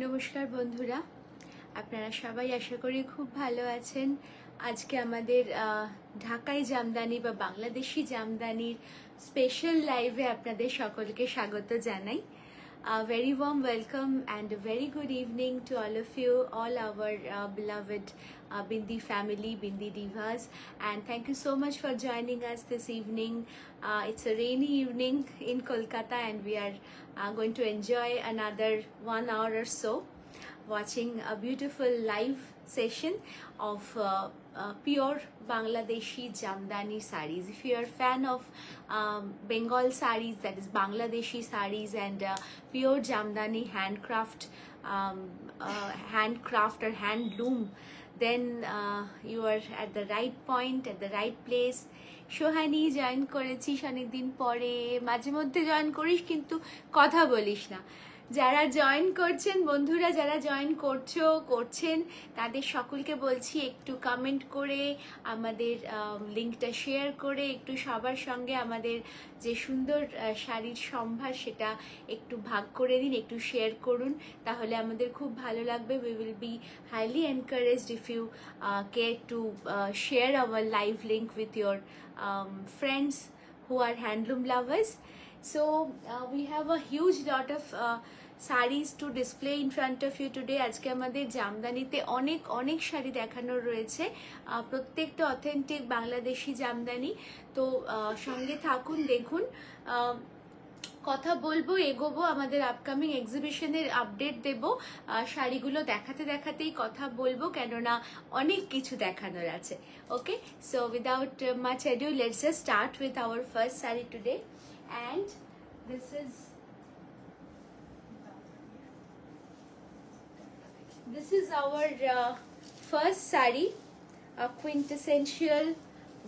নমস্কার বন্ধুরা, আপনারা সবাই আশা করি খুব ভালো আছেন। আজকে আমাদের ঢাকাই জামদানি বা বাংলাদেশি জামদানির স্পেশাল লাইভে আপনাদের সকলকে স্বাগত জানাই। Very warm welcome and a very good evening to all of you, all our beloved Bindi family, Bindi Divas, and thank you so much for joining us this evening. It's a rainy evening in Kolkata and we are going to enjoy another 1 hour or so watching a beautiful live session of pure Bangladeshi Jamdani sarees. If you are a fan of Bengal sarees, that is Bangladeshi sarees, and pure Jamdani handcraft or handloom, then you are at the right point, at the right place. Sohani join করেছিস অনেকদিন পরে, মাঝে মধ্যে join করিস কিন্তু কথা বলিস না। যারা জয়েন করছেন বন্ধুরা, যারা জয়েন করছেন তাদের সকলকে বলছি একটু কমেন্ট করে আমাদের লিঙ্কটা শেয়ার করে একটু সবার সঙ্গে আমাদের যে সুন্দর শাড়ির সম্ভার সেটা একটু ভাগ করে দিন, একটু শেয়ার করুন, তাহলে আমাদের খুব ভালো লাগবে। We will be highly encouraged if you care to share our live link with your friends who are handloom lovers. So we have a huge lot of sarees to display in front of you today. আজকে আমাদের জামদানিতে অনেক শাড়ি দেখানোর রয়েছে, প্রত্যেকটা authentic Bangladeshi Jamdani. তো সঙ্গে থাকুন, দেখুন, কথা বলবো, এগোবো, আমাদের আপকামিং এক্সিবিশনের আপডেট দেব, শাড়িগুলো দেখাতেই কথা বলবো, কেননা অনেক কিছু দেখানোর আছে। Okay, so without much ado let's just start with our first sari today, and this is our first sari, a quintessential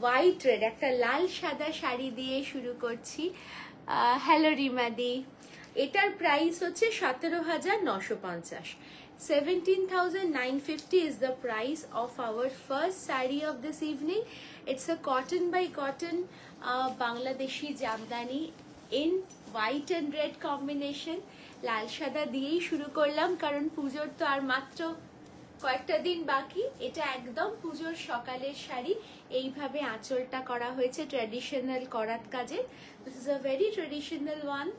white red, একটা লাল সাদা শাড়ি দিয়ে শুরু করছি। হ্যালো রিমাদি, এটার প্রাইস হচ্ছে 17,950। 17,950 is the price of our first saree of this evening. It's a cotton by cotton Bangladeshi jamdani in white and red combination. লাল সাদা দিয়েই শুরু করলাম কারণ পুজোর তো আর মাত্র কয়েকটা দিন বাকি। এটা একদম পুজোর সকালের শাড়ি, এইভাবে আঁচলটা করা হয়েছে ট্র্যাডিশনাল করাত কাজে। This is a very traditional one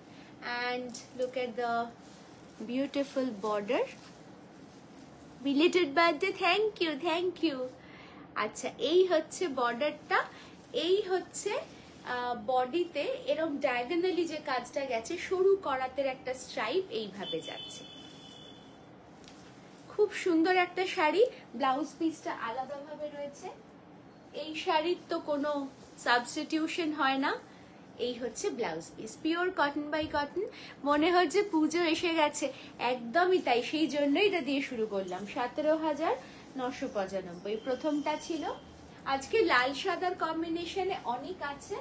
and look at the beautiful border. Belated birthday, thank you. আচ্ছা, এই হচ্ছে বর্ডারটা, এই হচ্ছে বডিতে এরকম ডায়াগোনালি যে কাজটা গেছে, সরু করাতের একটা স্ট্রাইপ এইভাবে যাচ্ছে। খুব সুন্দর একটা শাড়ি, ব্লাউজ পিসটা আলাদাভাবে রয়েছে। এই শাড়ির তো কোনো সাবস্টিটিউশন হয় না। এই হচ্ছে blouse piece, pure cotton by cotton. মনে হচ্ছে পুজো এসে গেছে, একদমই তাই, সেই জন্যই এটা দিয়ে শুরু করলাম। 17,995 প্রথমটা ছিল। আজকে লাল সাদার কম্বিনেশনে অনেক আছে,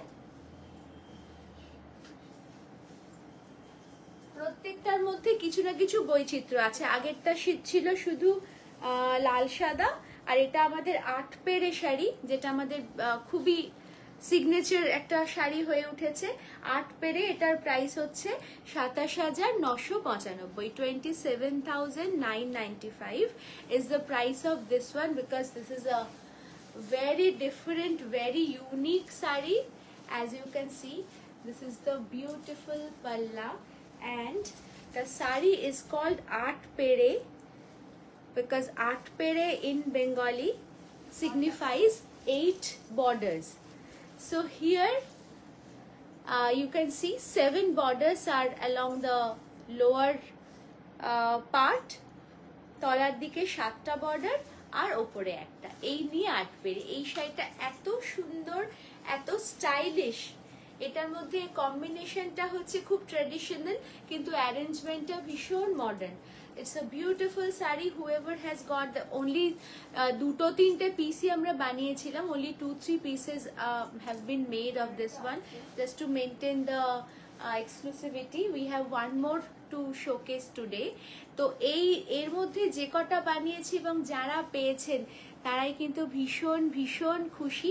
প্রত্যেকটার মধ্যে কিছু না কিছু বৈচিত্র্য আছে। আগেরটা ছিল শুধু লাল সাদা, আর এটা আমাদের 8 পেরে শাড়ি, যেটা আমাদের খুবই সিগনেচার একটা শাড়ি হয়ে উঠেছে। 8 পেরে, এটার প্রাইস হচ্ছে 27,995। 27,995 is the price of this one because this is a very different, very unique sari. As you can see, this is the beautiful palla and the sari is called Aat Pere because Aat Pere in Bengali signifies 8 borders. So here you can see 7 borders are along the lower part, তলার দিকে 7টা border আর ওপরে একটা, এই নিয়ে 8 পেরে। এই শাড়িটা এত সুন্দর, এত স্টাইলিশ, এটার মধ্যে কম্বিনেশনটা হচ্ছে খুব ট্র্যাডিশনাল কিন্তু অ্যারেঞ্জমেন্টটা ভীষণ modern. It's a beautiful sari. Whoever has got the only 2-3 পিসই আমরা বানিয়েছিলাম, only 2-3 pieces have been made of this one just to maintain the exclusivity. We have one more to showcase today. তো এর মধ্যে যে কটা বানিয়েছি এবং যারা পেয়েছেন তারাই কিন্তু ভীষণ খুশি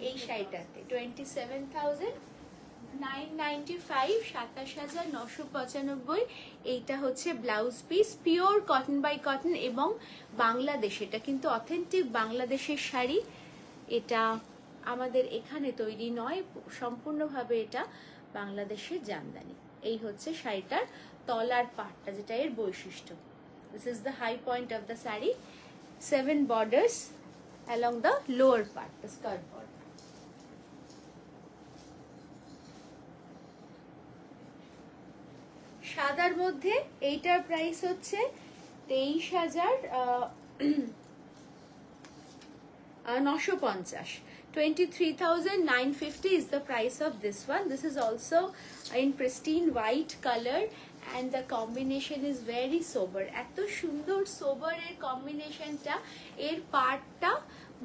এই শাড়িটাতে। 27,000 995, 27,995। এইটা হচ্ছে blouse piece, pure cotton by cotton এবং বাংলাদেশ, এটা কিন্তু অথেন্টিক বাংলাদেশের শাড়ি। এটা আমাদের এখানে তৈরি নয়, সম্পূর্ণভাবে এটা বাংলাদেশের জামদানি। এই হচ্ছে শাড়িটার তলার পাটটা, যেটা এর বৈশিষ্ট্য। This is the high point of the sari, 7 borders along the lower part, the skirt border. সাদার মধ্যে এইটার প্রাইস হচ্ছে 23,950, 23,950 is the price of this one. This is also in pristine white color and the combination is very sober. এত সুন্দর sober এর combinationটা, এর পার্টটা,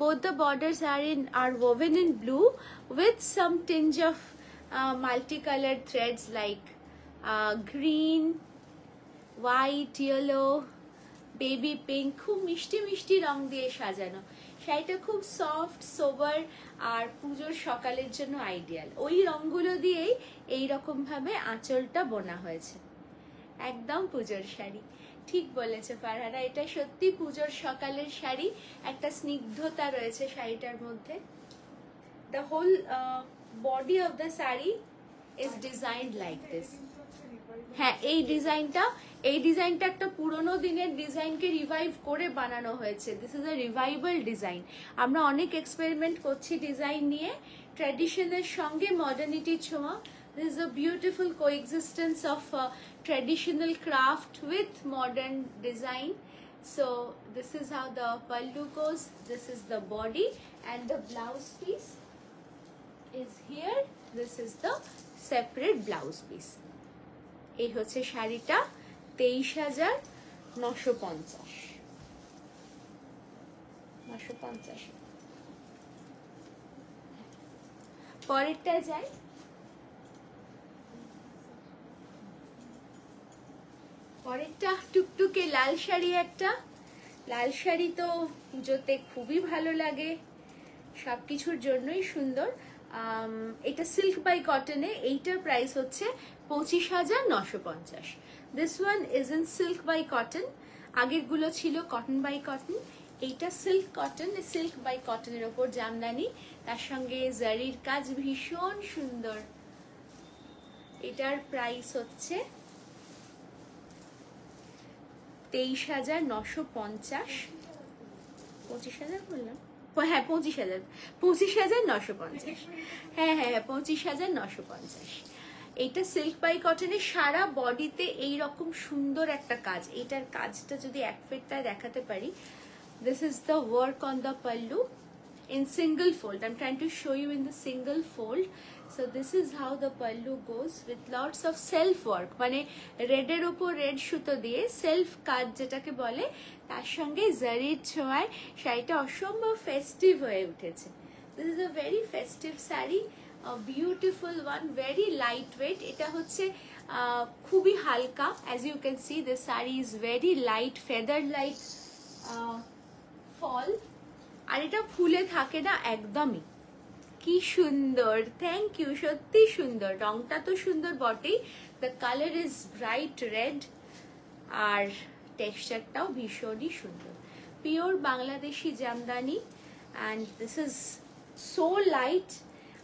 both the borders are woven in blue with some tinge of multicolored threads like green, white, yellow, baby pink, খুব মিষ্টি মিষ্টি রং দিয়ে সাজানো। শাড়িটা খুব সফট, সোবার আর পুজোর সকালের জন্য আইডিয়াল। ওই রংগুলো দিয়েই এইরকম ভাবে আঁচলটা বোনা হয়েছে, একদম পুজোর শাড়ি। ঠিক বলেছে ফারহানা, এটা সত্যি পুজোর সকালের শাড়ি। একটা স্নিগ্ধতা রয়েছে শাড়িটার মধ্যে। The whole body of the sari is designed like this. হ্যাঁ, এই ডিজাইনটা একটা পুরোনো দিনের ডিজাইনকে রিভাইভ করে বানানো হয়েছে। This is a revival design. আমরা অনেক এক্সপেরিমেন্ট করছি ডিজাইন নিয়ে, ট্র্যাডিশনের সঙ্গে মডার্নিটির ছোঁয়া। This is a beautiful coexistence of traditional craft with modern design. So this is how the pallu goes. This is the body and the blouse piece is here. This is the separate blouse piece. এই হচ্ছে শাড়িটা, 23,950। পরেরটা যাই। পরেরটা টুকটুকে লাল শাড়ি একটা। লাল শাড়ি তো পুজোতে খুবই ভালো লাগে, সবকিছুর জন্যই সুন্দর। এটা সিল্ক বাই কটনে, এইটার প্রাইস হচ্ছে 25,950। This one is in silk by cotton, আগের গুলো ছিল কটন বাই কটন। এইটা সিল্ক কটন, সিল্ক বাই কটনের ওপর জামদানি, তার সঙ্গে জারির কাজ ভীষণ সুন্দর। এটার প্রাইস হচ্ছে 23,950। 25,000 বললাম? হ্যাঁ, 25,950। হ্যাঁ, 25,950। এইটা সিল্ক বাই কটনের, সারা বডিতে এইরকম সুন্দর একটা কাজ। এইটার কাজটা যদি এক ফেরটায় দেখাতে পারি, this is the work on the pallu in single fold. I'm trying to show you in the single fold. So this is how the pallu goes with lots of self work, মানে রেডের উপর রেড সুতো দিয়ে self কাজ যেটাকে বলে, তার সঙ্গে জারির ছোঁয়ায় শাড়িটা অসম্ভব ফেস্টিভ হয়ে উঠেছে। This is a very festive sari, a beautiful one, very lightweight. এটা হচ্ছে খুবই হালকা। As you can see, the sari is very light, feather like fall. আর এটা ফুলে থাকে না একদমই। কি সুন্দর, থ্যাংক ইউ, সত্যি সুন্দর। রংটা তো সুন্দর বটেই, the colour is bright red, আর টেক্সচারটাও ভীষণই সুন্দর। Pure Bangladeshi Jamdani, and this is so light,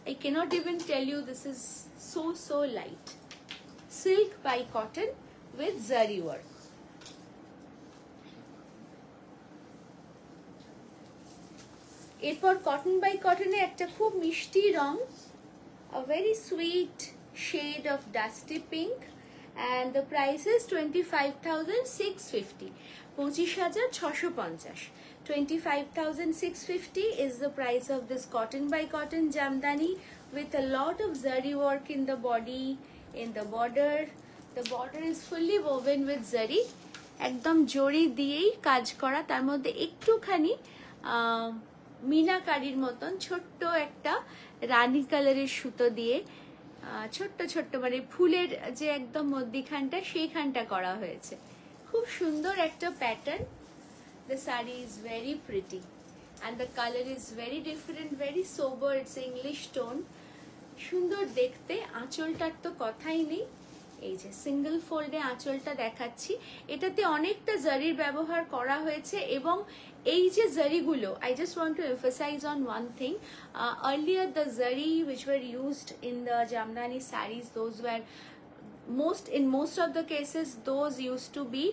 I can't even tell you, this is so light. Silk by cotton with zari work. এরপর কটন বাই কটনে একটা খুব মিষ্টি রং, a very sweet shade of dusty pink, and the price is 25,650, 25,650. 25,650 is the price of this cotton by cotton jamdani with a lot of zari work in the body, in the border. The border is fully woven with zari, একদম জরি দিয়েই কাজ করা, তার মধ্যে একটুখানি মিনাকারির মতন ছোট্ট একটা রানী কালারের সুতো দিয়ে ছোট্ট ছোট্ট মানে ফুলের যে একদম মধ্যিখানটা সেইখানটা করা হয়েছে। খুব সুন্দর একটা pattern. The saree is very pretty and the color is very different, very sober. It's English tone. সুন্দর দেখতে। আঁচলটার তো কথাই নেই, এই যে সিঙ্গেল ফোল্ডে আঁচলটা দেখাচ্ছি। এটাতে অনেকটা জারির ব্যবহার করা হয়েছে এবং এই যে জারিগুলো, I just want to emphasize on one thing. Earlier the zari which were used in the Jamdani sarees, those were in most of the cases those used to be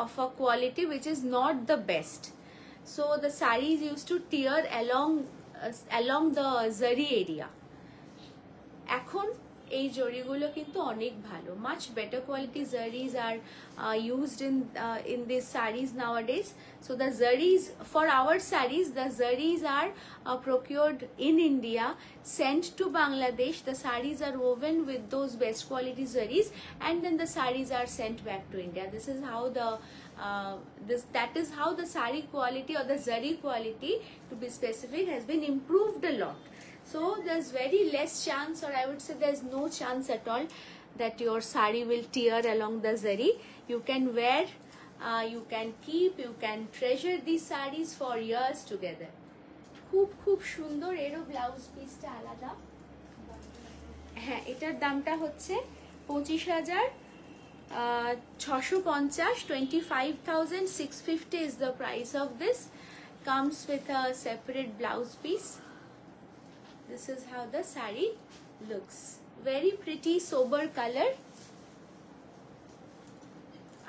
of a quality which is not the best. So the sarees used to tear along the zari area. এখন এই জরিগুলো কিন্তু অনেক ভালো, much better quality zaris are used in these sarees nowadays. So the zaris for our sarees, the zaris are procured in India, sent to Bangladesh. The sarees are woven with those best quality zaris and then the sarees are sent back to India. This is how that is how the saree quality or the zari quality, to be specific, has been improved a lot. So there's very less chance, or I would say there's no chance at all that your sari will tear along the zari. You can wear, you can keep, you can treasure these sarees for years together. খুব খুব সুন্দর। এরও blouse পিসটা আলাদা। হ্যাঁ, এটার দামটা হচ্ছে 25,650, 25,650 is the price of this. Comes with a separate blouse piece. This is how the saree looks. Very pretty sober color.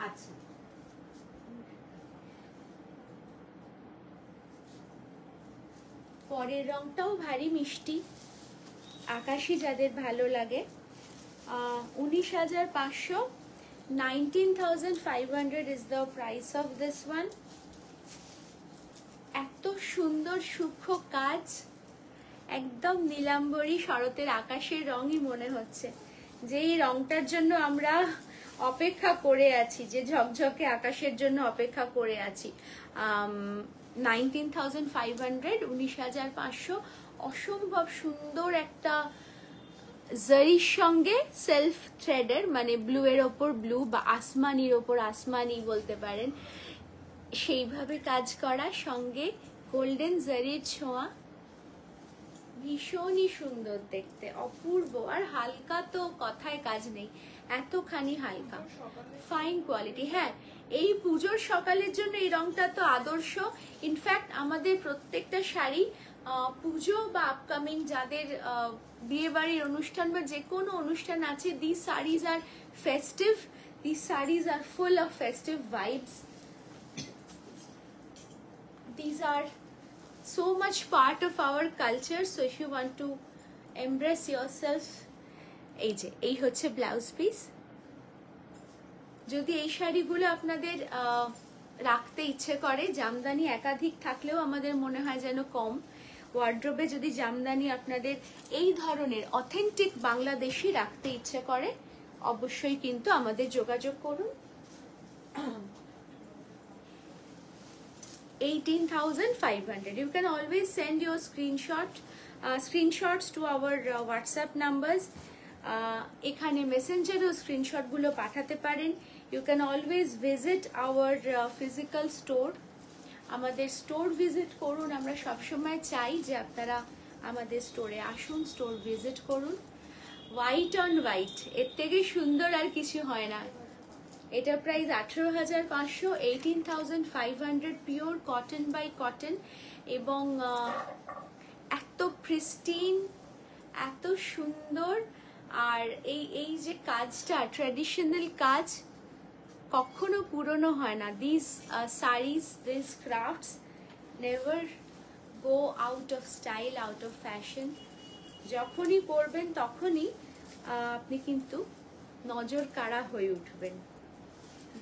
আচ্ছা, পরের রংটাও ভারী মিষ্টি, আকাশি যাদের ভালো লাগে। 19,500, 19,500 is the price of this one. এত সুন্দর সূক্ষ্ম কাজ, একদম নীলাম্বরী শরতের আকাশের রঙই মনে হচ্ছে, যে এই রংটার জন্য আমরা অপেক্ষা করে আছি, যে ঝকঝকে আকাশের জন্য অপেক্ষা করে আছি। 19,500, 19,500, অসম্ভব সুন্দর একটা জারির সঙ্গে সেলফ থ্রেডের, মানে ব্লু এর ওপর ব্লু বা আসমানির ওপর আসমানি বলতে পারেন, সেইভাবে কাজ করা, সঙ্গে গোল্ডেন জারির ছোঁয়া। ভীষণই সুন্দর দেখতে, অপূর্ব। আর হালকা তো কথায় কাজ নেই, এতখানি হালকা, ফাইন কোয়ালিটি। হ্যাঁ, এই পুজোর সকালের জন্য এই রংটা তো আদর্শ। ইনফ্যাক্ট আমাদের প্রত্যেকটা শাড়ি পুজো বা আপকামিং যাদের বিয়ে বাড়ির অনুষ্ঠান বা যে কোনো অনুষ্ঠান আছে, this saris are festive, this saris are full of festive vibes. These are so much part of our culture, so if you want to embrace yourself, এই হচ্ছে ব্লাউজ পিস। যদি এই শাড়িগুলো আপনাদের রাখতে ইচ্ছে করে, জামদানি একাধিক থাকলেও আমাদের মনে হয় যেন কম, ওয়ার্ড্রোবে যদি জামদানি আপনাদের এই ধরনের অথেন্টিক বাংলাদেশি রাখতে ইচ্ছে করে, অবশ্যই কিন্তু আমাদের যোগাযোগ করুন। 18,500. You can always send your screenshots to our WhatsApp numbers. এখানে মেসেঞ্জারেও স্ক্রিনশট গুলো পাঠাতে পারেন। You can always visit our physical store. আমাদের স্টোর ভিজিট করুন। আমরা সবসময় চাই যে আপনারা আমাদের স্টোরে আসুন, স্টোর ভিজিট করুন। হোয়াইট অন হোয়াইট, এর থেকে সুন্দর আর কিছু হয় না। এটা price 18,500, 18,500, pure cotton by cotton, এবং এত প্রিস্টিন, এত সুন্দর। আর এই যে কাজটা, ট্র্যাডিশনাল কাজ, কখনো পুরনো হয় না। This series, this crafts never go out of style, out of fashion. যখনই পরবেন তখনই আপনি কিন্তু নজর কাড়া হয়ে উঠবেন।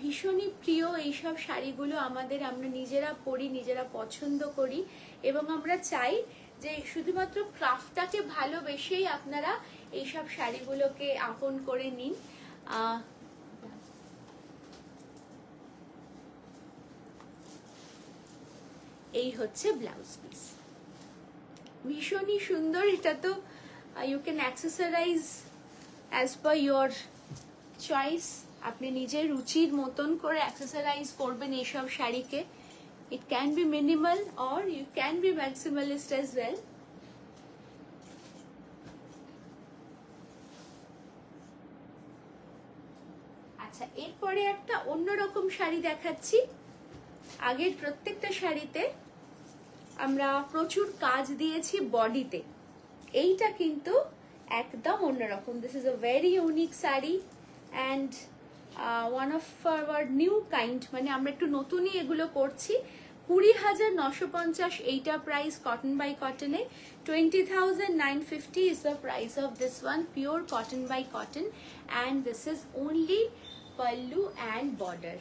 ভীষণই প্রিয় এইসব শাড়িগুলো আমাদের, আমরা নিজেরা পরি, নিজেরা পছন্দ করি, এবং আমরা চাই যে শুধুমাত্র ক্রাফটটাকে ভালোবেসেই আপনারা এইসব শাড়িগুলোকে আপন করে নিন। এই হচ্ছে ব্লাউজ পিস, ভীষণই সুন্দর। এটা তো you can accessorise as per your choice, আপনি নিজের রুচির মতন করে অ্যাক্সেসরাইজ করবেন এইসব শাড়িকে। It can be minimal or you can be maximalist as well. আচ্ছা, এরপরে একটা অন্যরকম শাড়ি দেখাচ্ছি। আগের প্রত্যেকটা শাড়িতে আমরা প্রচুর কাজ দিয়েছি বডিতে, এইটা কিন্তু একদম অন্যরকম। This is a very unique sari and one of our new kind, মানে আমরা একটু নতুনই এগুলো করছি। 20,950 এইটা প্রাইস কটন বাই কটনে। 20,950 is the price of this one, pure cotton by cotton, and this is only pallu and border.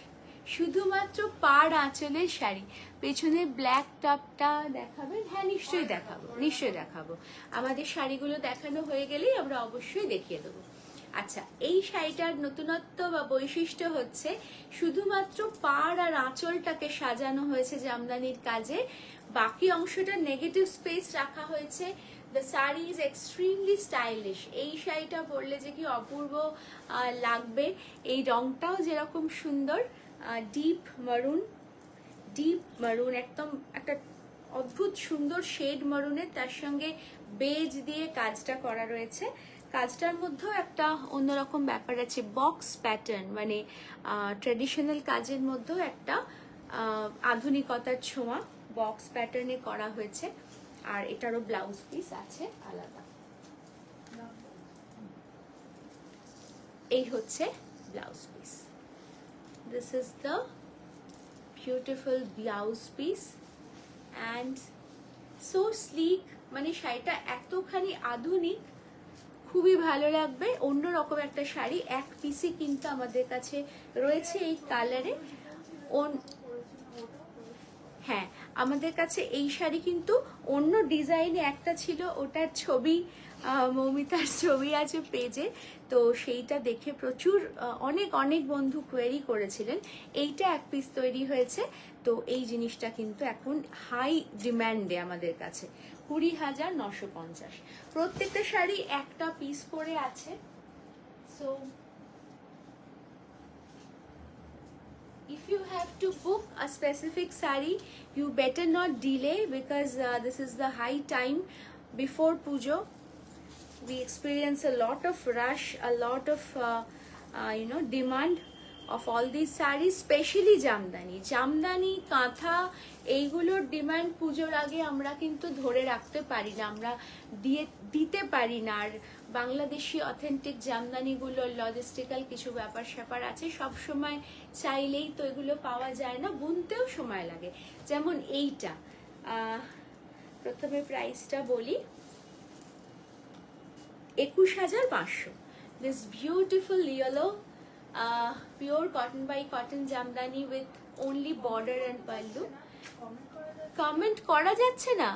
শুধুমাত্র পাড় আঁচলের শাড়ি। পেছনে ব্ল্যাক টপটা দেখাবেন? হ্যাঁ, নিশ্চয়ই দেখাবো, নিশ্চয়ই দেখাবো। আমাদের শাড়িগুলো দেখানো হয়ে গেলেই আমরা অবশ্যই দেখিয়ে দেবো। আচ্ছা, এই শাড়িটার নতুনত্ব বা বৈশিষ্ট্য হচ্ছে শুধুমাত্র পাড় আর আঁচলটাকে সাজানো হয়েছে জামদানির কাজে, বাকি অংশটা নেগেটিভ স্পেস রাখা হয়েছে। The sari is extremely stylish. এই শাড়িটা পরলে যে কি অপূর্ব লাগবে। এই রংটাও যেরকম সুন্দর, ডিপ মারুন, একদম একটা অদ্ভুত সুন্দর শেড মারুনের, তার সঙ্গে বেজ দিয়ে কাজটা করা রয়েছে। কাজটার মধ্যেও একটা অন্যরকম ব্যাপার আছে, বক্স প্যাটার্ন, মানে ট্রেডিশনাল কাজের মধ্যেও একটা আধুনিকতার ছোঁয়া বক্স প্যাটার্নে করা হয়েছে। আর এটারও ব্লাউজ পিস আছে আলাদা। এই হচ্ছে blouse piece. This is the beautiful blouse piece and so slick, মানে শাড়িটা এতখানি আধুনিক, খুবই ভালো লাগবে। অন্যরকম একটা শাড়ি, এক পিসই কিন্তু আমাদের কাছে রয়েছে এই কালারে। হ্যাঁ, আমাদের কাছে এই শাড়ি কিন্তু অন্য ডিজাইনে একটা ছিল, ওটার ছবি মৌমিতার ছবি আছে পেজে, তো সেইটা দেখে প্রচুর অনেক বন্ধু কোয়েরি করেছিলেন। এইটা এক পিস তৈরি হয়েছে, তো এই জিনিসটা কিন্তু এখন হাই ডিম্যান্ডে আমাদের কাছে। 20,950। প্রত্যেকটা শাড়ি একটা পিস করে আছে। So if you have to book a specific sari, you better not delay, because this is the high time before Pujo. We experience a lot of rush, a lot of demand of all these sarees, specially Jamdani কাঁথা, এইগুলোর demand পুজোর আগে আমরা কিন্তু ধরে রাখতে পারি না, আমরা দিতে পারি না। আর বাংলাদেশি অথেন্টিক জামদানিগুলোর লজিস্টিক্যাল কিছু ব্যাপার স্যাপার আছে, সব সময় চাইলেই তো এগুলো পাওয়া যায় না, বুনতেও সময় লাগে। যেমন এইটা, প্রথমে প্রাইসটা বলি, 21,500। This beautiful yellow pure cotton by cotton Jamdani with only border and pallu। Comment করা যাচ্ছে না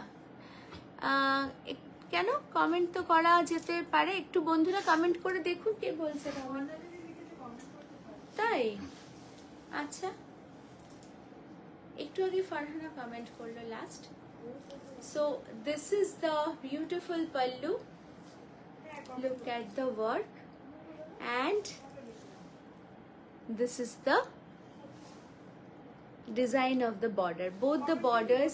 কেন? কমেন্ট তো করা যেতে পারে, একটু বন্ধুরা কমেন্ট করে দেখুন কে বলছে তাই। আচ্ছা, একটু আগে ফারহানা কমেন্ট করলো last. So this is the beautiful pallu, look at the work, and this is the design of the border. Both the borders,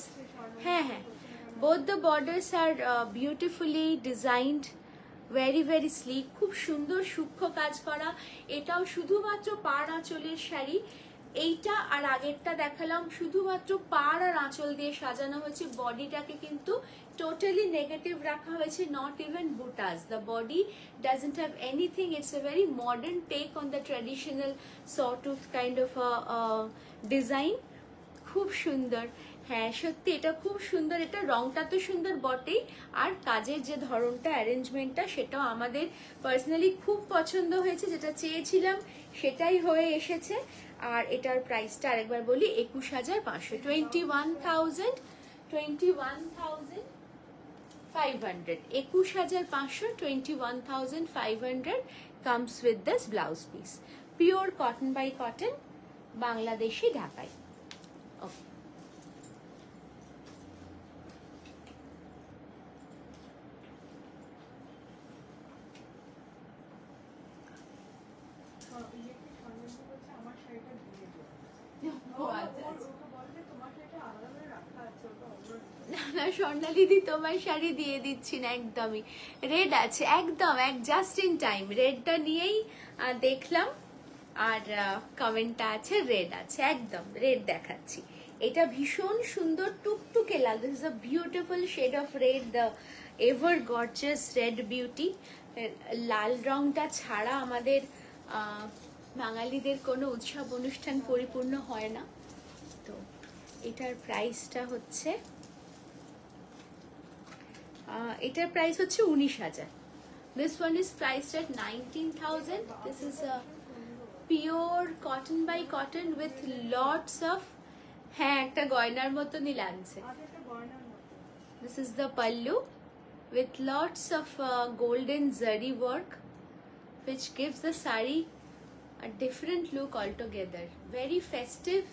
both the borders are beautifully designed, very sleek, খুব সুন্দর সূক্ষ্ম কাজ করা। এটাও শুধুমাত্র পাড় আঁচলের শাড়ি। এইটা আর আগেরটা দেখালাম শুধুমাত্র পাড় আর আঁচল দিয়ে সাজানো হয়েছে, বডিটাকে কিন্তু totally negative রাখা হয়েছে, not even butas. The body doesn't have anything. It's a very modern take on the traditional sawtooth kind of a design. খুব সুন্দর। হ্যাঁ, সত্যি এটা খুব সুন্দর। এটা রংটা তো সুন্দর বটেই, আর কাজের যে ধরনটা, অ্যারেঞ্জমেন্টটা, সেটাও আমাদের পার্সোনালি খুব পছন্দ হয়েছে। যেটা চেয়েছিলাম সেটাই হয়ে এসেছে। আর এটার প্রাইসটা আরেকবার বলি, 21,500, 21,500, 21,500 comes with this blouse piece. Pure cotton by cotton, Bangladeshi ঢাকাই। Okay. না স্বর্ণালিদি, তোমার শাড়ি দিয়ে দিচ্ছি না, একদমই রেড আছে, একদম জাস্ট ইন টাইম রেডটা নিয়েই দেখলাম। আর কমেন্টটা আছে রেড আছে, একদম রেড দেখাচ্ছি। এটা ভীষণ সুন্দর টুকটুকে লাল, this is a beautiful shade of red, the ever gorgeous red beauty. লাল রংটা ছাড়া আমাদের বাঙালিদের কোনো উৎসব অনুষ্ঠান পরিপূর্ণ হয় না। তো এটার প্রাইসটা হচ্ছে, এটার প্রাইস হচ্ছে 19,000। This one is priced at 19,000. This is a pure cotton by cotton with lots of, হ্যাঁ একটা গয়নার মতনই লাগছে। This is the pallu with lots of golden zari work, which gives the sari a different look altogether. Very festive,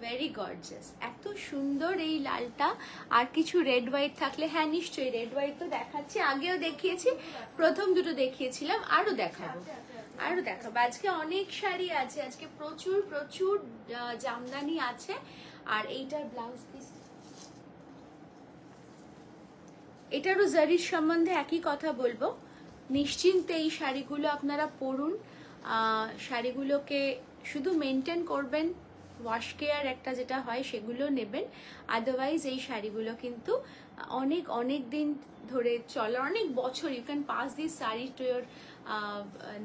very gorgeous. এত সুন্দর এই লালটা। আর কিছু রেড হোয়াইট থাকলে, হ্যাঁ নিশ্চয়ই রেড হোয়াইট তো দেখাচ্ছি, আগেও দেখিয়েছি, প্রথম দুটো দেখিয়েছিলাম, আরো দেখাবো আরো দেখাবো। আজকে অনেক শাড়ি আছে, আজকে প্রচুর প্রচুর জামদানি আছে। আর এইটার ব্লাউজ পিস, এটারও জারির সম্বন্ধে একই কথা বলবো। নিশ্চিন্তে এই শাড়িগুলো আপনারা পরুন, শাড়িগুলোকে শুধু মেনটেন করবেন, ওয়াশ কেয়ার একটা যেটা হয় সেগুলো নেবেন। আদারওয়াইজ এই শাড়িগুলো কিন্তু অনেক অনেক দিন ধরে চলে, অনেক বছর। You can pass this sari to your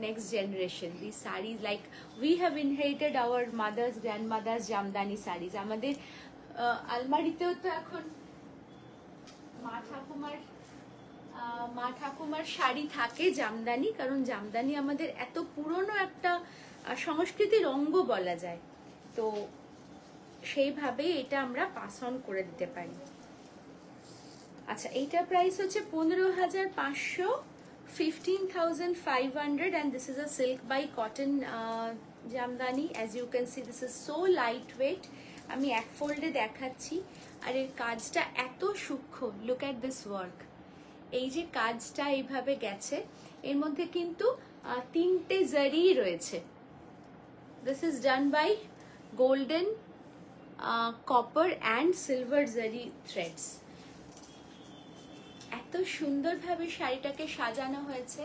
next generation. This saris like we have inherited our mothers grandmothers jamdani saris. আমাদের আলমারিতেও তো এখন মা ঠাকুমার শাড়ি থাকে জামদানি, কারণ জামদানি আমাদের এত পুরনো একটা সংস্কৃতির অঙ্গ বলা যায়। তো সেইভাবে এটা আমরা পাস অন করে দিতে পারি। আচ্ছা, এইটার প্রাইস হচ্ছে 15,500, 15,500, and this is a silk by cotton Jamdani. as you can see this is so lightweight. আমি এক ফোল্ডে দেখাচ্ছি, আর এর কাজটা এত সূক্ষ্ম। look at this work, এই যে কাজটা এইভাবে গেছে, এর মধ্যে কিন্তু তিনটে জারি রয়েছে। this is done by golden, copper and silver zari threads. এত সুন্দরভাবে শাড়িটাকে সাজানো হয়েছে,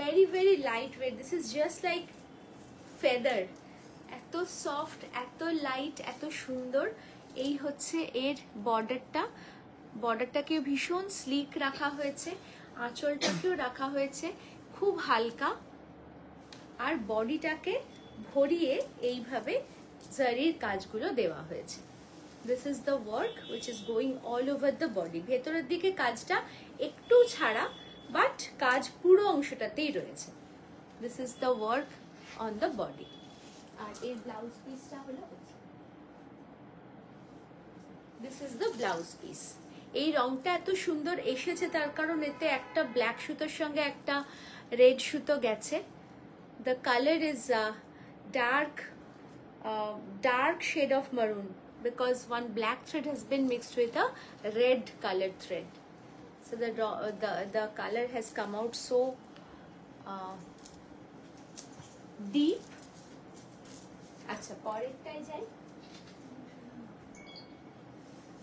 very very lightweight. this is just like feather, এত সফট, এত লাইট, এত সুন্দর। এই হচ্ছে এর বর্ডারটা, বর্ডারটাকে ভীষণ স্লিক রাখা হয়েছে, আঁচলটাকেও রাখা হয়েছে খুব হালকা, আর বডিটাকে ভরিয়ে এইভাবে জারির কাজগুলো দেওয়া হয়েছে। This is the work which is going all over the body. ভেতরের দিকে কাজটা একটু ছাড়া, বাট কাজ পুরো অংশটাতেই রয়েছে। This is the work on the body. আর এর ব্লাউজ পিসটা হলো, this is the blouse piece. এই রংটা এত সুন্দর এসেছে তার কারণ এতে একটা ব্ল্যাক সুতোর সঙ্গে একটা রেড সুতো গেছে। The colour is dark shade of maroon, because one black thread has been mixed with a red colored thread, so the color has come out so deep. আচ্ছা, পরেরটায় যাই।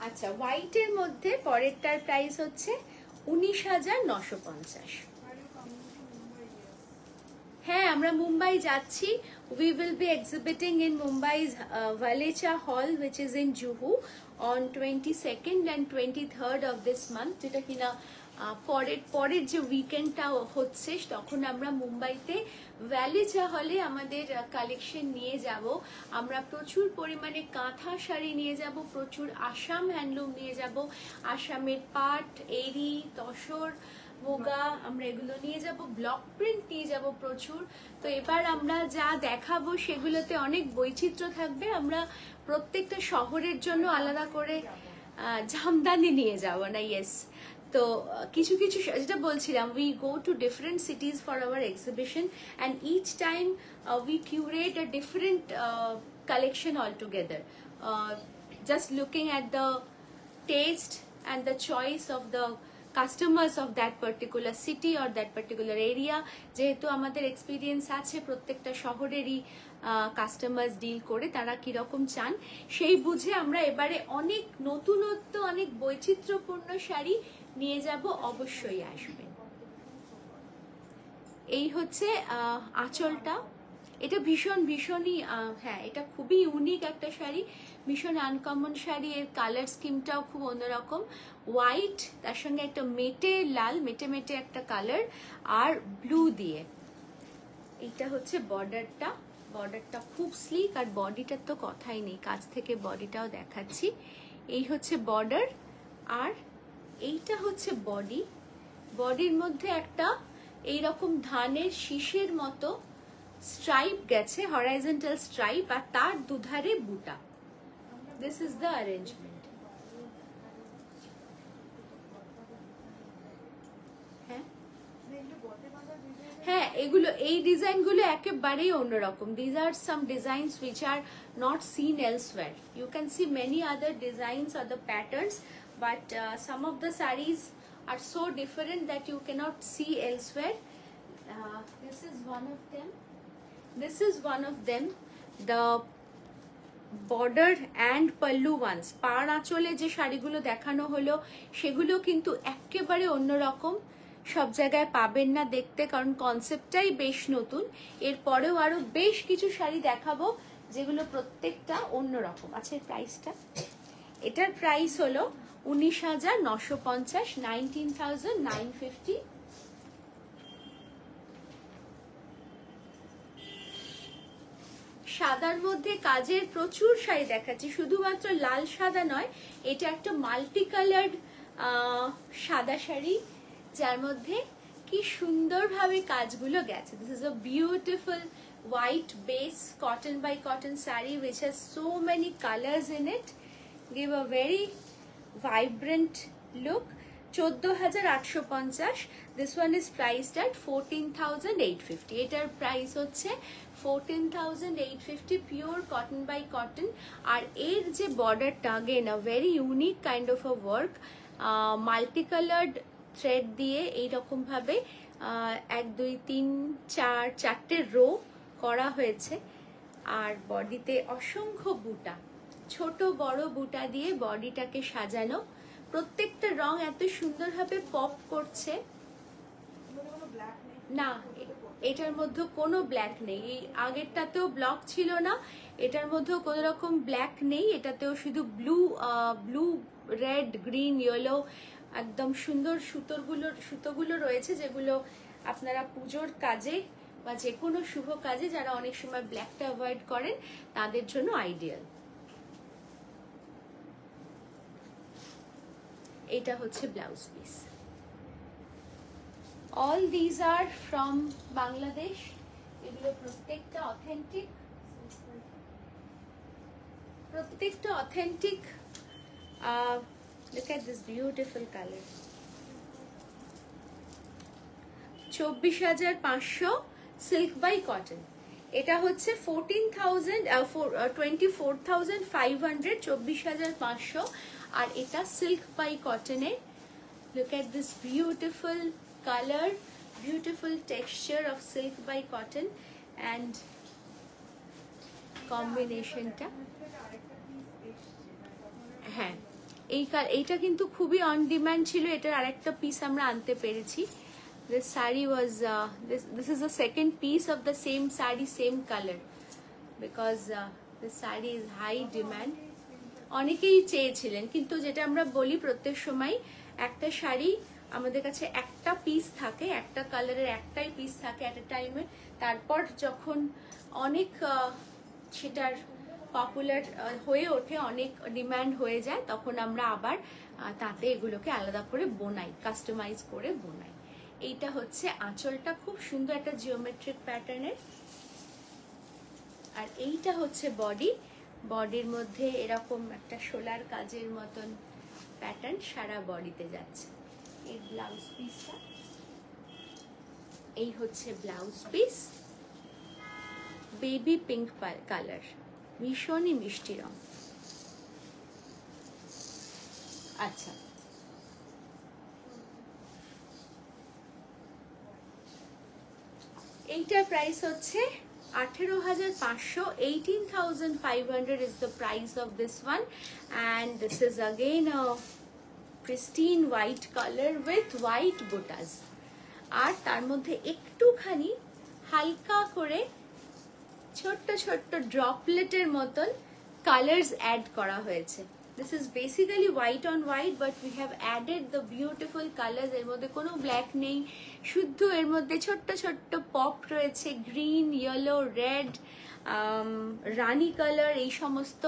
আচ্ছা, হোয়াইটের মধ্যে পরেরটার প্রাইস হচ্ছে 19,950। হ্যাঁ, আমরা মুম্বাই যাচ্ছি। we will be exhibiting in Mumbai's Valecha Hall, which is in Juhu, on 22nd and 23rd of this month, যেটা কিনা পরের যে উইকেন্ডটা হচ্ছে, তখন আমরা মুম্বাইতে ভ্যালেচা হলে আমাদের কালেকশন নিয়ে যাব। আমরা প্রচুর পরিমাণে কাঁথা শাড়ি নিয়ে যাব, প্রচুর আসাম হ্যান্ডলুম নিয়ে যাব, আসামের পাট, এরি, তসর, মোগা, আমরা এগুলো নিয়ে যাব, ব্লক প্রিন্ট নিয়ে যাব প্রচুর। তো এবার আমরা যা দেখাবো সেগুলোতে অনেক বৈচিত্র্য থাকবে। আমরা প্রত্যেকটা শহরের জন্য আলাদা করে জামদানি নিয়ে যাব না, ইয়েস। তো কিছু কিছু যেটা বলছিলাম, we go to different cities for our exhibition, and each time we curate a different collection all together, just looking at the taste and the choice of the customers of that particular city or that particular area. যেহেতু আমাদের experience আছে প্রত্যেকটা শহরেরই customers deal করে, তারা কিরকম চান সেই বুঝে আমরা এবারে অনেক নতুনত্ব, অনেক বৈচিত্র্যপূর্ণ শাড়ি নিয়ে যাব। অবশ্যই আসবেন। এই হচ্ছে আঁচলটা। এটা ভীষণই হ্যাঁ, এটা খুবই ইউনিক একটা শাড়ি, ভীষণ আনকমন শাড়ি। এর কালার স্কিমটাও খুব অন্যরকম, হোয়াইট তার সঙ্গে একটা মেটে লাল, মেটে একটা কালার আর ব্লু দিয়ে। এইটা হচ্ছে বর্ডারটা, বর্ডারটা খুব স্লিক, আর বডিটার তো কথাই নেই, কাছ থেকে বডিটাও দেখাচ্ছি। এই হচ্ছে বর্ডার, আর এইটা হচ্ছে বডি। বডির মধ্যে একটা এইরকম ধানের শীষের মতো স্ট্রাইপ গেছে, হরাইজন্টাল স্ট্রাইপ, আর তার দুধারে বুটা। This is the arrangement. হ্যাঁ, এগুলো এই ডিজাইনগুলো একেবারেই অন্যরকম। These are some designs which are not seen elsewhere. You can see many other designs or the patterns, but some of the sarees are so different that you cannot see elsewhere. This is one of them. This is one of them. The border and pallu ones. পাড় আঁচলে যে শাড়িগুলো দেখানো হলো সেগুলো কিন্তু একেবারে অন্যরকম, সব জায়গায় পাবেন না দেখতে, কারণ কনসেপ্টটাই বেশ নতুন। এরপরেও আরো বেশ কিছু শাড়ি দেখাবো যেগুলো প্রত্যেকটা অন্যরকম। আচ্ছা, এর প্রাইসটা, এটার প্রাইস হলো 19,950, 19,950। সাদার মধ্যে কাজের প্রচুর শাড়ি দেখাচ্ছি, শুধুমাত্র লাল সাদা নয়, এটা একটা মাল্টি কালার্ড সাদা শাড়ি যার মধ্যে কি সুন্দরভাবে কাজগুলো গেছে। This is a beautiful white base cotton by cotton saree which has so many colors in it, give a very vibrant look. 14,850. This one is priced at 14,850. এটার প্রাইস হচ্ছে 14,850, পিওর কটন বাই কটন। আর এর যে বর্ডারটা, again a very unique kind of a work, multi coloured thread দিয়ে এইরকম ভাবে 1 2 3 4 চারটে rho করা হয়েছে। আর বডিতে অসংখ্য বুটা, ছোট বড় বুটা দিয়ে বডিটাকে সাজানো। প্রত্যেকটা রং এত সুন্দরভাবে পপ করছে। না, এটার মধ্যে কোনো ব্ল্যাক নেই। এই আগেরটাতেও ব্লক ছিল না, এটার মধ্যেও কোনো রকম ব্ল্যাক নেই। এটাতেও শুধু ব্লু রেড গ্রিন ইয়েলো একদম সুন্দর সুতোগুলো রয়েছে, যেগুলো আপনারা পুজোর কাজে বা যে কোনো শুভ কাজে যারা অনেক সময় ব্ল্যাকটা অ্যাভয়েড করেন তাদের জন্য আইডিয়াল। এটা হচ্ছে blouse piece. All these are from Bangladesh. এগুলো প্রত্যেকটা authentic. Look at this beautiful color. 24,500 silk by cotton. এটা হচ্ছে 24,500, 24,500। আর এটা সিল্ক বাই কটনে। Look at this beautiful color, beautiful texture of silk by cotton, and combinationটা হ্যাঁ, এইটা কিন্তু খুবই অন ডিমান্ড ছিল। এটার আরেকটা পিস আমরা আনতে পেরেছি। This saree was this is the second piece of the same saree, same color, because this saree is high demand. অনেকেই চেয়েছিলেন, কিন্তু যেটা আমরা বলি প্রত্যেক সময়, একটা শাড়ি আমাদের কাছে একটা পিস থাকে, একটা কালারের একটাই পিস থাকে এট এ টাইমে। তারপর যখন অনেক সেটার পপুলার হয়ে ওঠে, অনেক ডিমান্ড হয়ে যায়, তখন আমরা আবার তাতে এগুলোকে আলাদা করে বোনাই, কাস্টমাইজ করে বোনাই। এইটা হচ্ছে আঁচলটা, খুব সুন্দর একটা জিওমেট্রিক প্যাটার্নের। আর এইটা হচ্ছে বডি। বডির মধ্যে এরকম একটা শোলার কাজের মতন প্যাটার্ন সারা বডিতে যাচ্ছে। এই ব্লাউজ পিসটা, এই হচ্ছে blouse piece, baby pink colour, ভীষণই মিষ্টি রং। আচ্ছা, এইটার প্রাইস হচ্ছে 18,500, 18,500 is the price of this one, and this is again a pristine white color with white buttas. আর তার মধ্যে একটুখানি হালকা করে ছোট্ট ছোট্ট ড্রপলেটের মতন কালার্স অ্যাড করা হয়েছে। This is basically white on white, but we have added the beautiful colors. এর মধ্যে কোনো ব্ল্যাক নেই, শুদ্ধ এর মধ্যে ছোট্ট ছোট্ট পপ রয়েছে, গ্রিন, ইয়েলো, রেড, রানি কালার, এই সমস্ত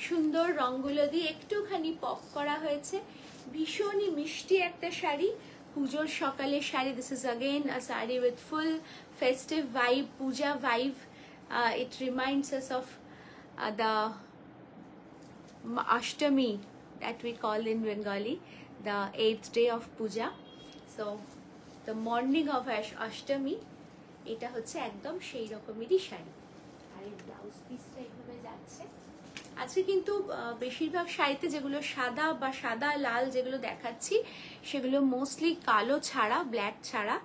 সুন্দর রঙগুলো দিয়ে একটুখানি পপ করা হয়েছে। ভীষণই মিষ্টি একটা শাড়ি, পুজোর সকালের sari. This is again a saree with full festive vibe, puja vibe. It reminds us of the Ashtami that we call in Bengali, the 8th day of puja. So the morning of Ashtami, এটা হচ্ছে একদম সেই রকমেরই শাড়ি। আর এই blouse পিসটা এইভাবে যাচ্ছে। আজকে কিন্তু বেশিরভাগ শাড়িতে যেগুলো সাদা বা সাদা লাল যেগুলো দেখাচ্ছি সেগুলো মোস্টলি কালো ছাড়া, ব্ল্যাক ছাড়া।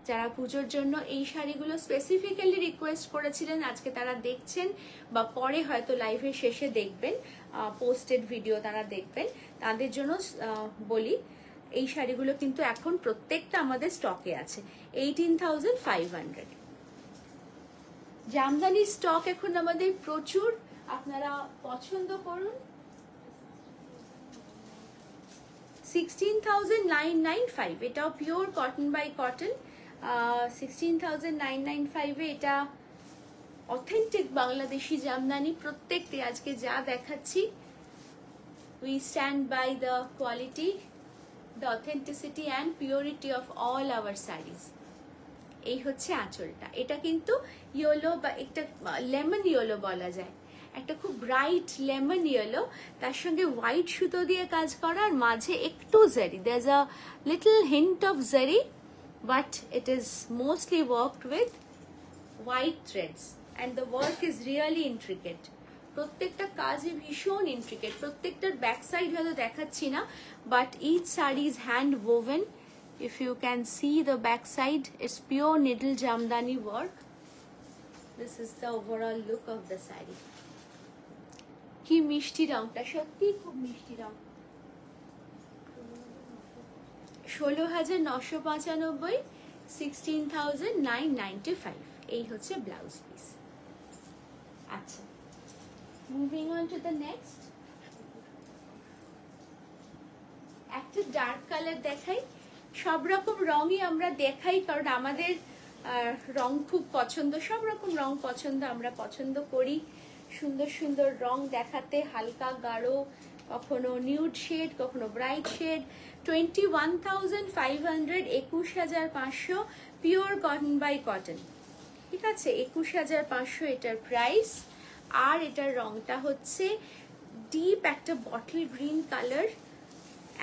যারা পুজোর জন্য এই শাড়িগুলো স্পেসিফিক্যালি রিকোয়েস্ট করেছিলেন, আজকে তারা দেখছেন বা পরে হয়তো লাইভের শেষে দেখবেন, পোস্টেড ভিডিও তারা দেখবেন, তাদের জন্য বলি এই শাড়িগুলো কিন্তু এখন প্রত্যেকটা আমাদের স্টকে আছে। 18,500 জামদানির স্টক এখন আমাদের প্রচুর, আপনারা পছন্দ করুন। 16,995, এটাও পিওর কটন বাই কটন। 16,995 এ এটা অথেন্টিক বাংলাদেশি জামদানি। প্রত্যেকটি আজকে যা দেখাচ্ছি, we stand by the quality, the authenticity and purity of all our sarees. এই হচ্ছে আঁচলটা। এটা কিন্তু ইয়েলো বা একটা লেমন ইয়েলো বলা যায়, একটা খুব ব্রাইট লেমন ইয়েলো, তার সঙ্গে হোয়াইট সুতো দিয়ে কাজ করা, আর মাঝে একটু zari, there is a little hint of zari, but it is mostly worked with white threads and the work is really intricate. প্রত্যেকটা কাজই ভীষণ ইন্ট্রিকেট। প্রত্যেকটার ব্যাক সাইড হয়তো দেখাচ্ছি না, but each sari is hand woven. If you can see the back side, it's pure needle jamdani work. This is the overall look of the saree. কি মিষ্টি রংটা, সত্যি খুব মিষ্টি রং। 16,995, 16,995, এই হচ্ছে ব্লাউজ পিস। আচ্ছা, moving on to the next. একটা ডার্ক কালার দেখাই। সব রকম রঙই আমরা দেখাই, কারণ আমাদের রং খুব পছন্দ, সব রকম রং পছন্দ, আমরা পছন্দ করি সুন্দর সুন্দর রং দেখাতে, হালকা গাঢ়, কখনো নিউড শেড, কখনো bright shade. 21,500, 21,500 pure cotton by cotton, ঠিক আছে? 21,500 এটার প্রাইস। আর এটার রংটা হচ্ছে ডিপ একটা বটল গ্রিন কালার,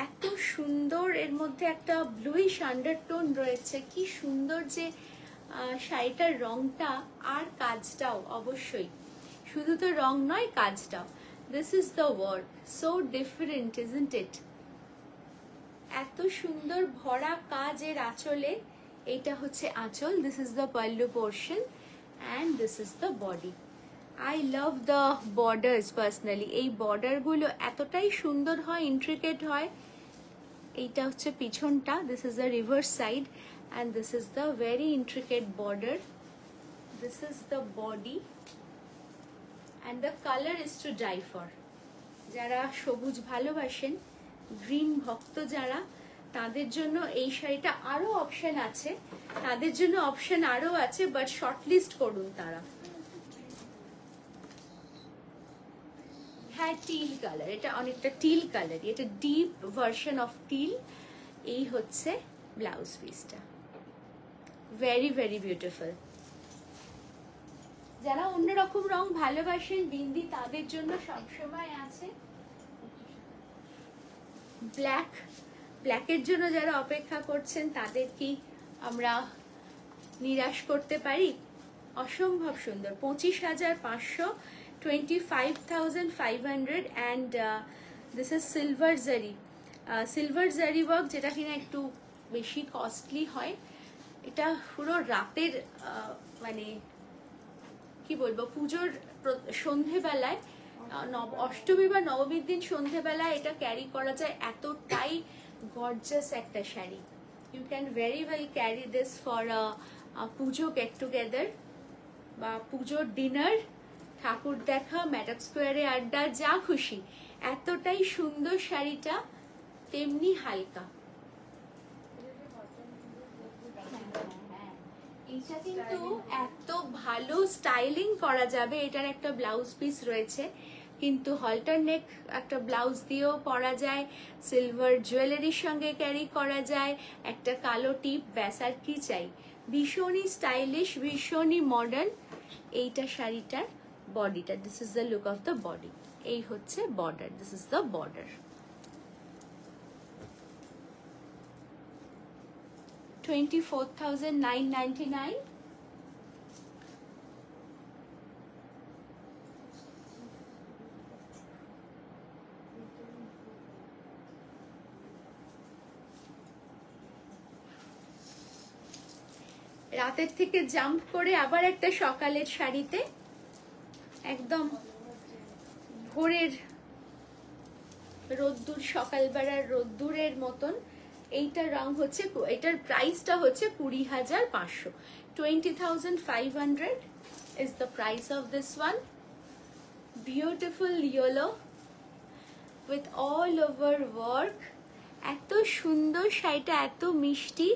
এত সুন্দর, এর মধ্যে একটা ব্লুইশ আন্ডারটোন রয়েছে। কি সুন্দর যে শাড়িটার রংটা, আর কাজটাও অবশ্যই, শুধু তো রং নয়, কাজটাও। This is the work, so different, isn't it? এত সুন্দর ভরা কাজের আঁচলে, এইটা হচ্ছে আঁচল। This is the pallu portion and this is the body. I love the borders personally. এই বর্ডারগুলো এতটাই সুন্দর হয়, ইন্ট্রিকেট হয়। এইটা হচ্ছে পিছনটা, this is the reverse side and this is the very intricate border. This is the body and the colour is to die for. যারা সবুজ ভালোবাসেন, গ্রিন ভক্ত যারা, তাদের জন্য এই শাড়িটা আরও অপশন আছে, তাদের জন্য অপশন আরও আছে, বাট শর্টলিস্ট করুন তারা। হ্যাঁ, টিল কালার, এটা অনেকটা টিল কালার, এটা ডিপ ভার্সন অফ টিল। এই হচ্ছে ব্লাউজ পিসটা, ভেরি ভেরি বিউটিফুল। যারা অন্যরকম রং ভালোবাসেন, বিন্দি, তাদের জন্য সবসময় আছে। ব্ল্যাক, ব্ল্যাকের জন্য যারা অপেক্ষা করছেন, তাদের কি আমরা নিরাশ করতে পারি? অসম্ভব সুন্দর। 25,500, 25,500 and this is silver zari, silver zari work, যেটা কিনা একটু বেশি কস্টলি হয়। এটা পুরো রাতের মানে কি বলবো, পুজোর সন্ধেবেলায়, অষ্টমী বা নবমীর দিন সন্ধেবেলায় এটা ক্যারি করা যায়, এতটাই গর্জাস একটা sari. You can very well carry this for a pujo get together বা পুজোর ডিনার, ঠাকুর দেখা, ম্যাডক স্কোয়ারে আড্ডা, যা খুশি। এতটাই সুন্দর শাড়িটা, তেমনি হালকা। এটা কিন্তু এত ভালো স্টাইলিং করা যাবে। এটার একটা ব্লাউজ পিস রয়েছে, কিন্তু হলটার নেক একটা ব্লাউজ দিয়েও পরা যায়, সিলভার জুয়েলারির সঙ্গে ক্যারি করা যায়, একটা কালো টিপ, ব্যাস আর কি চাই। ভীষণই স্টাইলিশ, ভীষণই মডার্ন। এইটা শাড়িটার বডিটা, this is the look of the body. এই হচ্ছে border, this is the border. 24,999। রাতের থেকে জাম্প করে আবার একটা সকালের শাড়িতে, একদম ভোরের রোদ্দুর, সকালবেলার রোদ্দুরের মতন। এইটার রং হচ্ছে, এটার প্রাইসটা হচ্ছে 20,500। 20,500 is the price of this one. Beautiful yellow with all over work. এত সুন্দর শাড়িটা, এত মিষ্টি।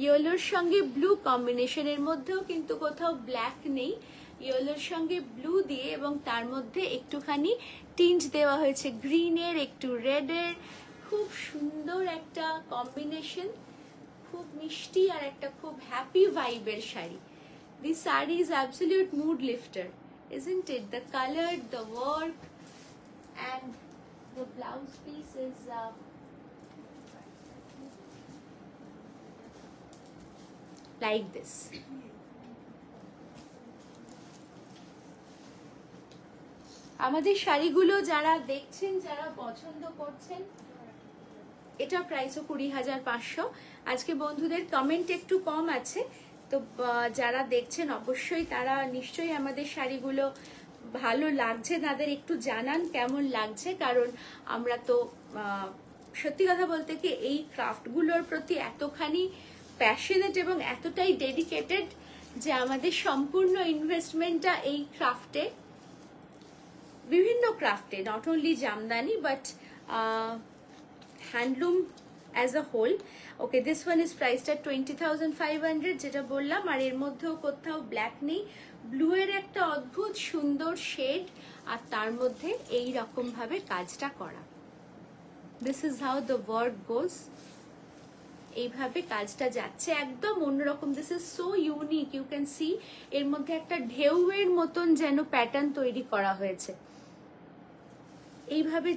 ইয়েলোর সঙ্গে ব্লু কম্বিনেশনের মধ্যেও কিন্তু কোথাও ব্ল্যাক নেই, ইয়েলোর সঙ্গে ব্লু দিয়ে, এবং তার মধ্যে একটুখানি টিন্ট দেওয়া হয়েছে গ্রিনের, একটু রেডের। খুব সুন্দর একটা কম্বিনেশন, খুব মিষ্টি আর একটা খুব হ্যাপি ভাইবের শাড়ি। This saree is absolute mood lifter, isn't it? The color, the work, and the blouse piece is like this. আমাদের শাড়িগুলো যারা দেখছেন, যারা পছন্দ করছেন, এটা প্রাইসও 20,500। আজকে বন্ধুদের কমেন্ট একটু কম আছে, তো যারা দেখছেন অবশ্যই তারা নিশ্চয়ই আমাদের শাড়িগুলো ভালো লাগছে তাদের একটু জানান কেমন লাগছে, কারণ আমরা তো সত্যি কথা বলতে কি এই ক্রাফটগুলোর প্রতি এতখানি প্যাশনেট এবং এতটাই ডেডিকেটেড যে আমাদের সম্পূর্ণ ইনভেস্টমেন্টটা এই ক্রাফটে, বিভিন্ন ক্রাফটে, not only Jamdani but handloom as a whole. Okay, this one is priced at 20,500 যেটা বললাম, আর এর মধ্যেও কোথাও ব্ল্যাক নেই, ব্লু এর একটা অদ্ভুত সুন্দর শেড, আর তার মধ্যে এই রকম ভাবে কাজটা করা। This is how the work goes. এইভাবে কাজটা যাচ্ছে, একদম অন্যরকম। This is so unique, you can see এর মধ্যে একটা ঢেউয়ের মতন যেন প্যাটার্ন তৈরি করা হয়েছে। এইভাবে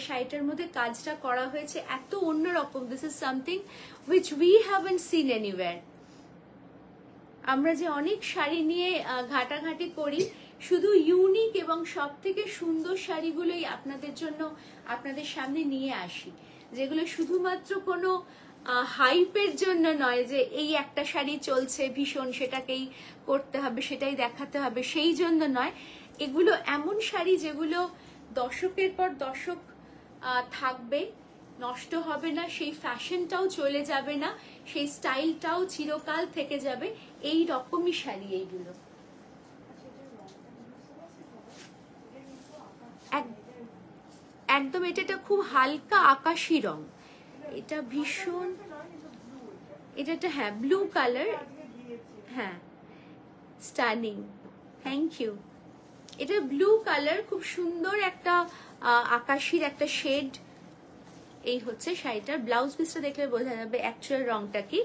শাড়িটার মধ্যে কাজটা করা হয়েছে, এত অন্যরকম। This is something which we haven't seen anywhere. আমরা যে অনেক শাড়ি নিয়ে ঘাটাঘাটি করি, শুধু ইউনিক এবং সব থেকে সুন্দর শাড়িগুলোই আপনাদের জন্য, আপনাদের সামনে নিয়ে আসি, যেগুলো শুধুমাত্র কোনো হাইপের জন্য নয় যে এই একটা শাড়ি চলছে ভীষণ, সেটাকেই করতে হবে, সেটাই দেখাতে হবে, সেই জন্য নয়। এগুলো এমন শাড়ি যেগুলো দশকের পর দশক থাকবে, নষ্ট হবে না, সেই ফ্যাশনটাও চলে যাবে না, সেই স্টাইলটাও চিরকাল থেকে যাবে। এই রকমই শাড়ি এইগুলো। একদম এটা খুব হালকা আকাশি রং, এটা ভীষণ, এটা হ্যাঁ ব্লু কালার, হ্যাঁ স্টানিং, থ্যাংক ইউ। এটা ব্লু কালার, খুব সুন্দর একটা আকাশির একটা শেড। এই হচ্ছে শাড়িটার ব্লাউজ পিসটা, দেখলে বোঝা যাবে অ্যাকচুয়াল রংটা কি।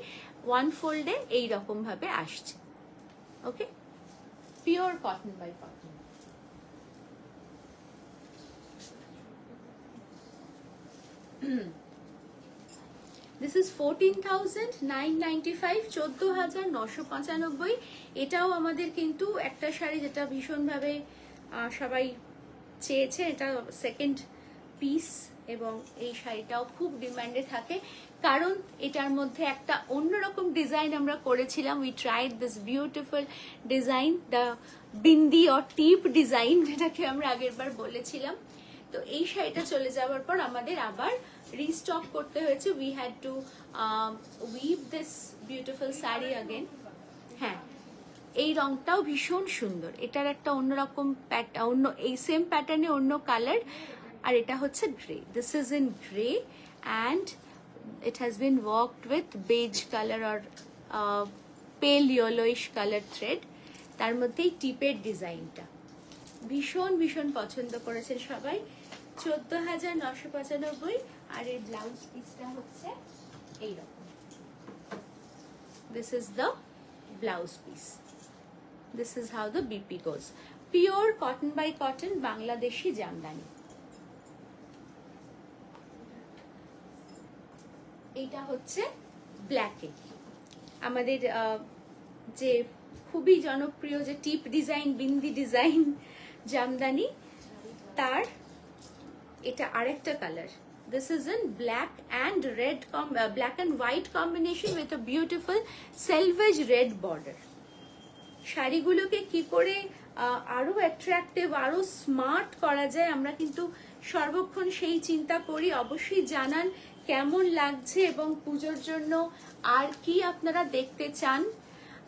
ওয়ান ফোল্ডে এই রকম ভাবে আসছে। Okay, pure cotton by cotton. This is 14,995, 14,995। এটাও আমাদের কিন্তু একটা শাড়ি যেটা ভীষণভাবে সবাই চেয়েছে, এটা সেকেন্ড পিস, এবং এই শাড়িটাও খুব ডিমান্ডে থাকে, কারণ এটার মধ্যে একটা অন্যরকম ডিজাইন আমরা করেছিলাম। We tried this beautiful design, the bindi or tip design, যেটাকে আমরা আগের বার বলেছিলাম। তো এই শাড়িটা চলে যাওয়ার পর আমাদের আবার রিস্টক করতে হয়েছে। We had to we've this beautiful sari again. হ্যাঁ, এই রংটাও ভীষণ সুন্দর, এটার একটা অন্যরকম অন্য এই সেম প্যাটার্নে অন্য কালার, আর এটা হচ্ছে grey. This is in grey and it has been worked with beige color or pale yellowish color thread। তার মধ্যেই টিপের ডিজাইনটা ভীষণ ভীষণ পছন্দ করেছেন সবাই। 14,995। আর এর ব্লাউজ পিসটা হচ্ছে এইরকম। This is the blouse piece. This is how the BP goes. Pure cotton by cotton Bangladeshi Jamdani. এটা হচ্ছে ব্ল্যাকে আমাদের যে খুবই জনপ্রিয় যে টিপ ডিজাইন, বিন্দি ডিজাইন জামদানি, তার এটা আরেকটা colour. This is in black and red, black and white combination with a beautiful selvage red border। শাড়িগুলোকে কি করে আরো অ্যাট্রাক্টিভ, আরো স্মার্ট করা যায়, আমরা কিন্তু সর্বক্ষণ সেই চিন্তা করি। অবশ্যই জানান কেমন লাগছে এবং পুজোর জন্য আর কি আপনারা দেখতে চান।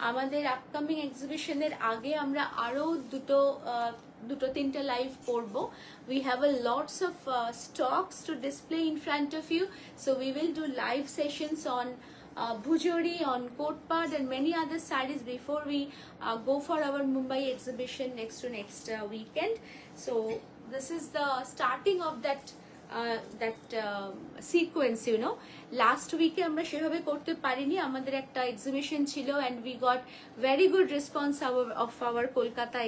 আমাদের আপকামিং এক্সিবিশনের আগে আমরা আরো দুটো তিনটা লাইভ করব। We have a lots of stocks to display in front of you, so we will do live sessions on Bhujori, on Kotpad and many other sarees before we go for our Mumbai exhibition next weekend। So this is the starting of that sequence, you know। last week এ আমরা সেভাবে করতে পারিনি, আমাদের একটা exhibition ছিল and we got very good response of our Kolkata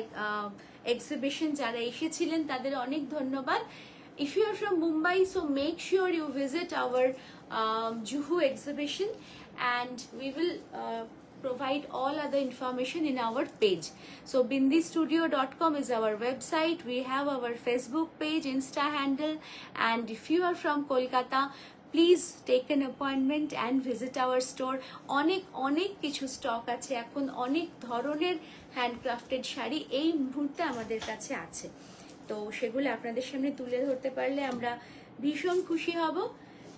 exhibition। যারা এসেছিলেন তাদের অনেক ধন্যবাদ। if you are from Mumbai, so make sure you visit our Juhu exhibition and we will provide all other information in our page। So bindistudio.com is our website। We have our Facebook page, Insta handle, and if you are from Kolkata, please take an appointment and visit our store। অনেক কিছু stock আছে এখন, অনেক ধরনের handcrafted sari এই মুহূর্তে আমাদের কাছে আছে, তো সেগুলো আপনাদের সামনে তুলে ধরতে পারলে আমরা ভীষণ খুশি হব।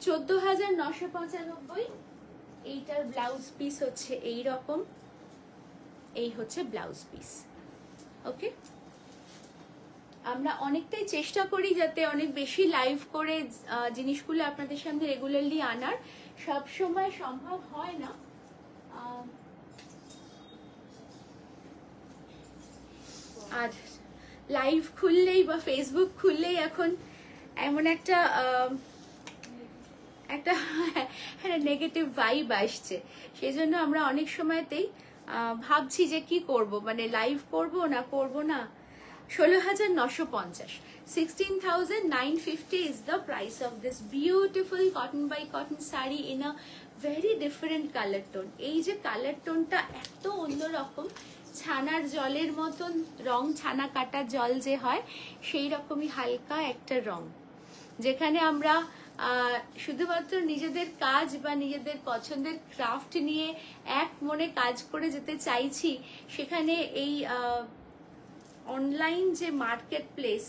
14,995। এইটার ব্লাউজ পিস হচ্ছে এই রকম, এই হচ্ছে ব্লাউজ পিস। ওকে, আমরা অনেকটাই চেষ্টা করি যাতে অনেক বেশি লাইভ করে জিনিসগুলো আপনাদের সামনে রেগুলারলি আনার, সব সময় সম্ভব হয় না। আর লাইভ খুললেই বা ফেসবুক খুললেই এখন এমন একটা নেগেটিভ ভাইব আসছে, সেই জন্য আমরা অনেক সময়তেই ভাবছি যে কি করব, মানে লাইভ করব না করব না। 16,950, 16,950 is the price of this beautiful cotton by cotton saree in a very different color tone। এই যে কালার টোনটা এত অন্যরকম, ছানার জলের মতন রং, ছানা কাটা জল যে হয় সেই রকমই হালকা একটা রং, যেখানে আমরা শুধুমাত্র নিজেদের কাজ বা নিজেদের পছন্দের ক্রাফট নিয়ে এক মনে কাজ করে যেতে চাইছি, সেখানে এই অনলাইন যে মার্কেট প্লেস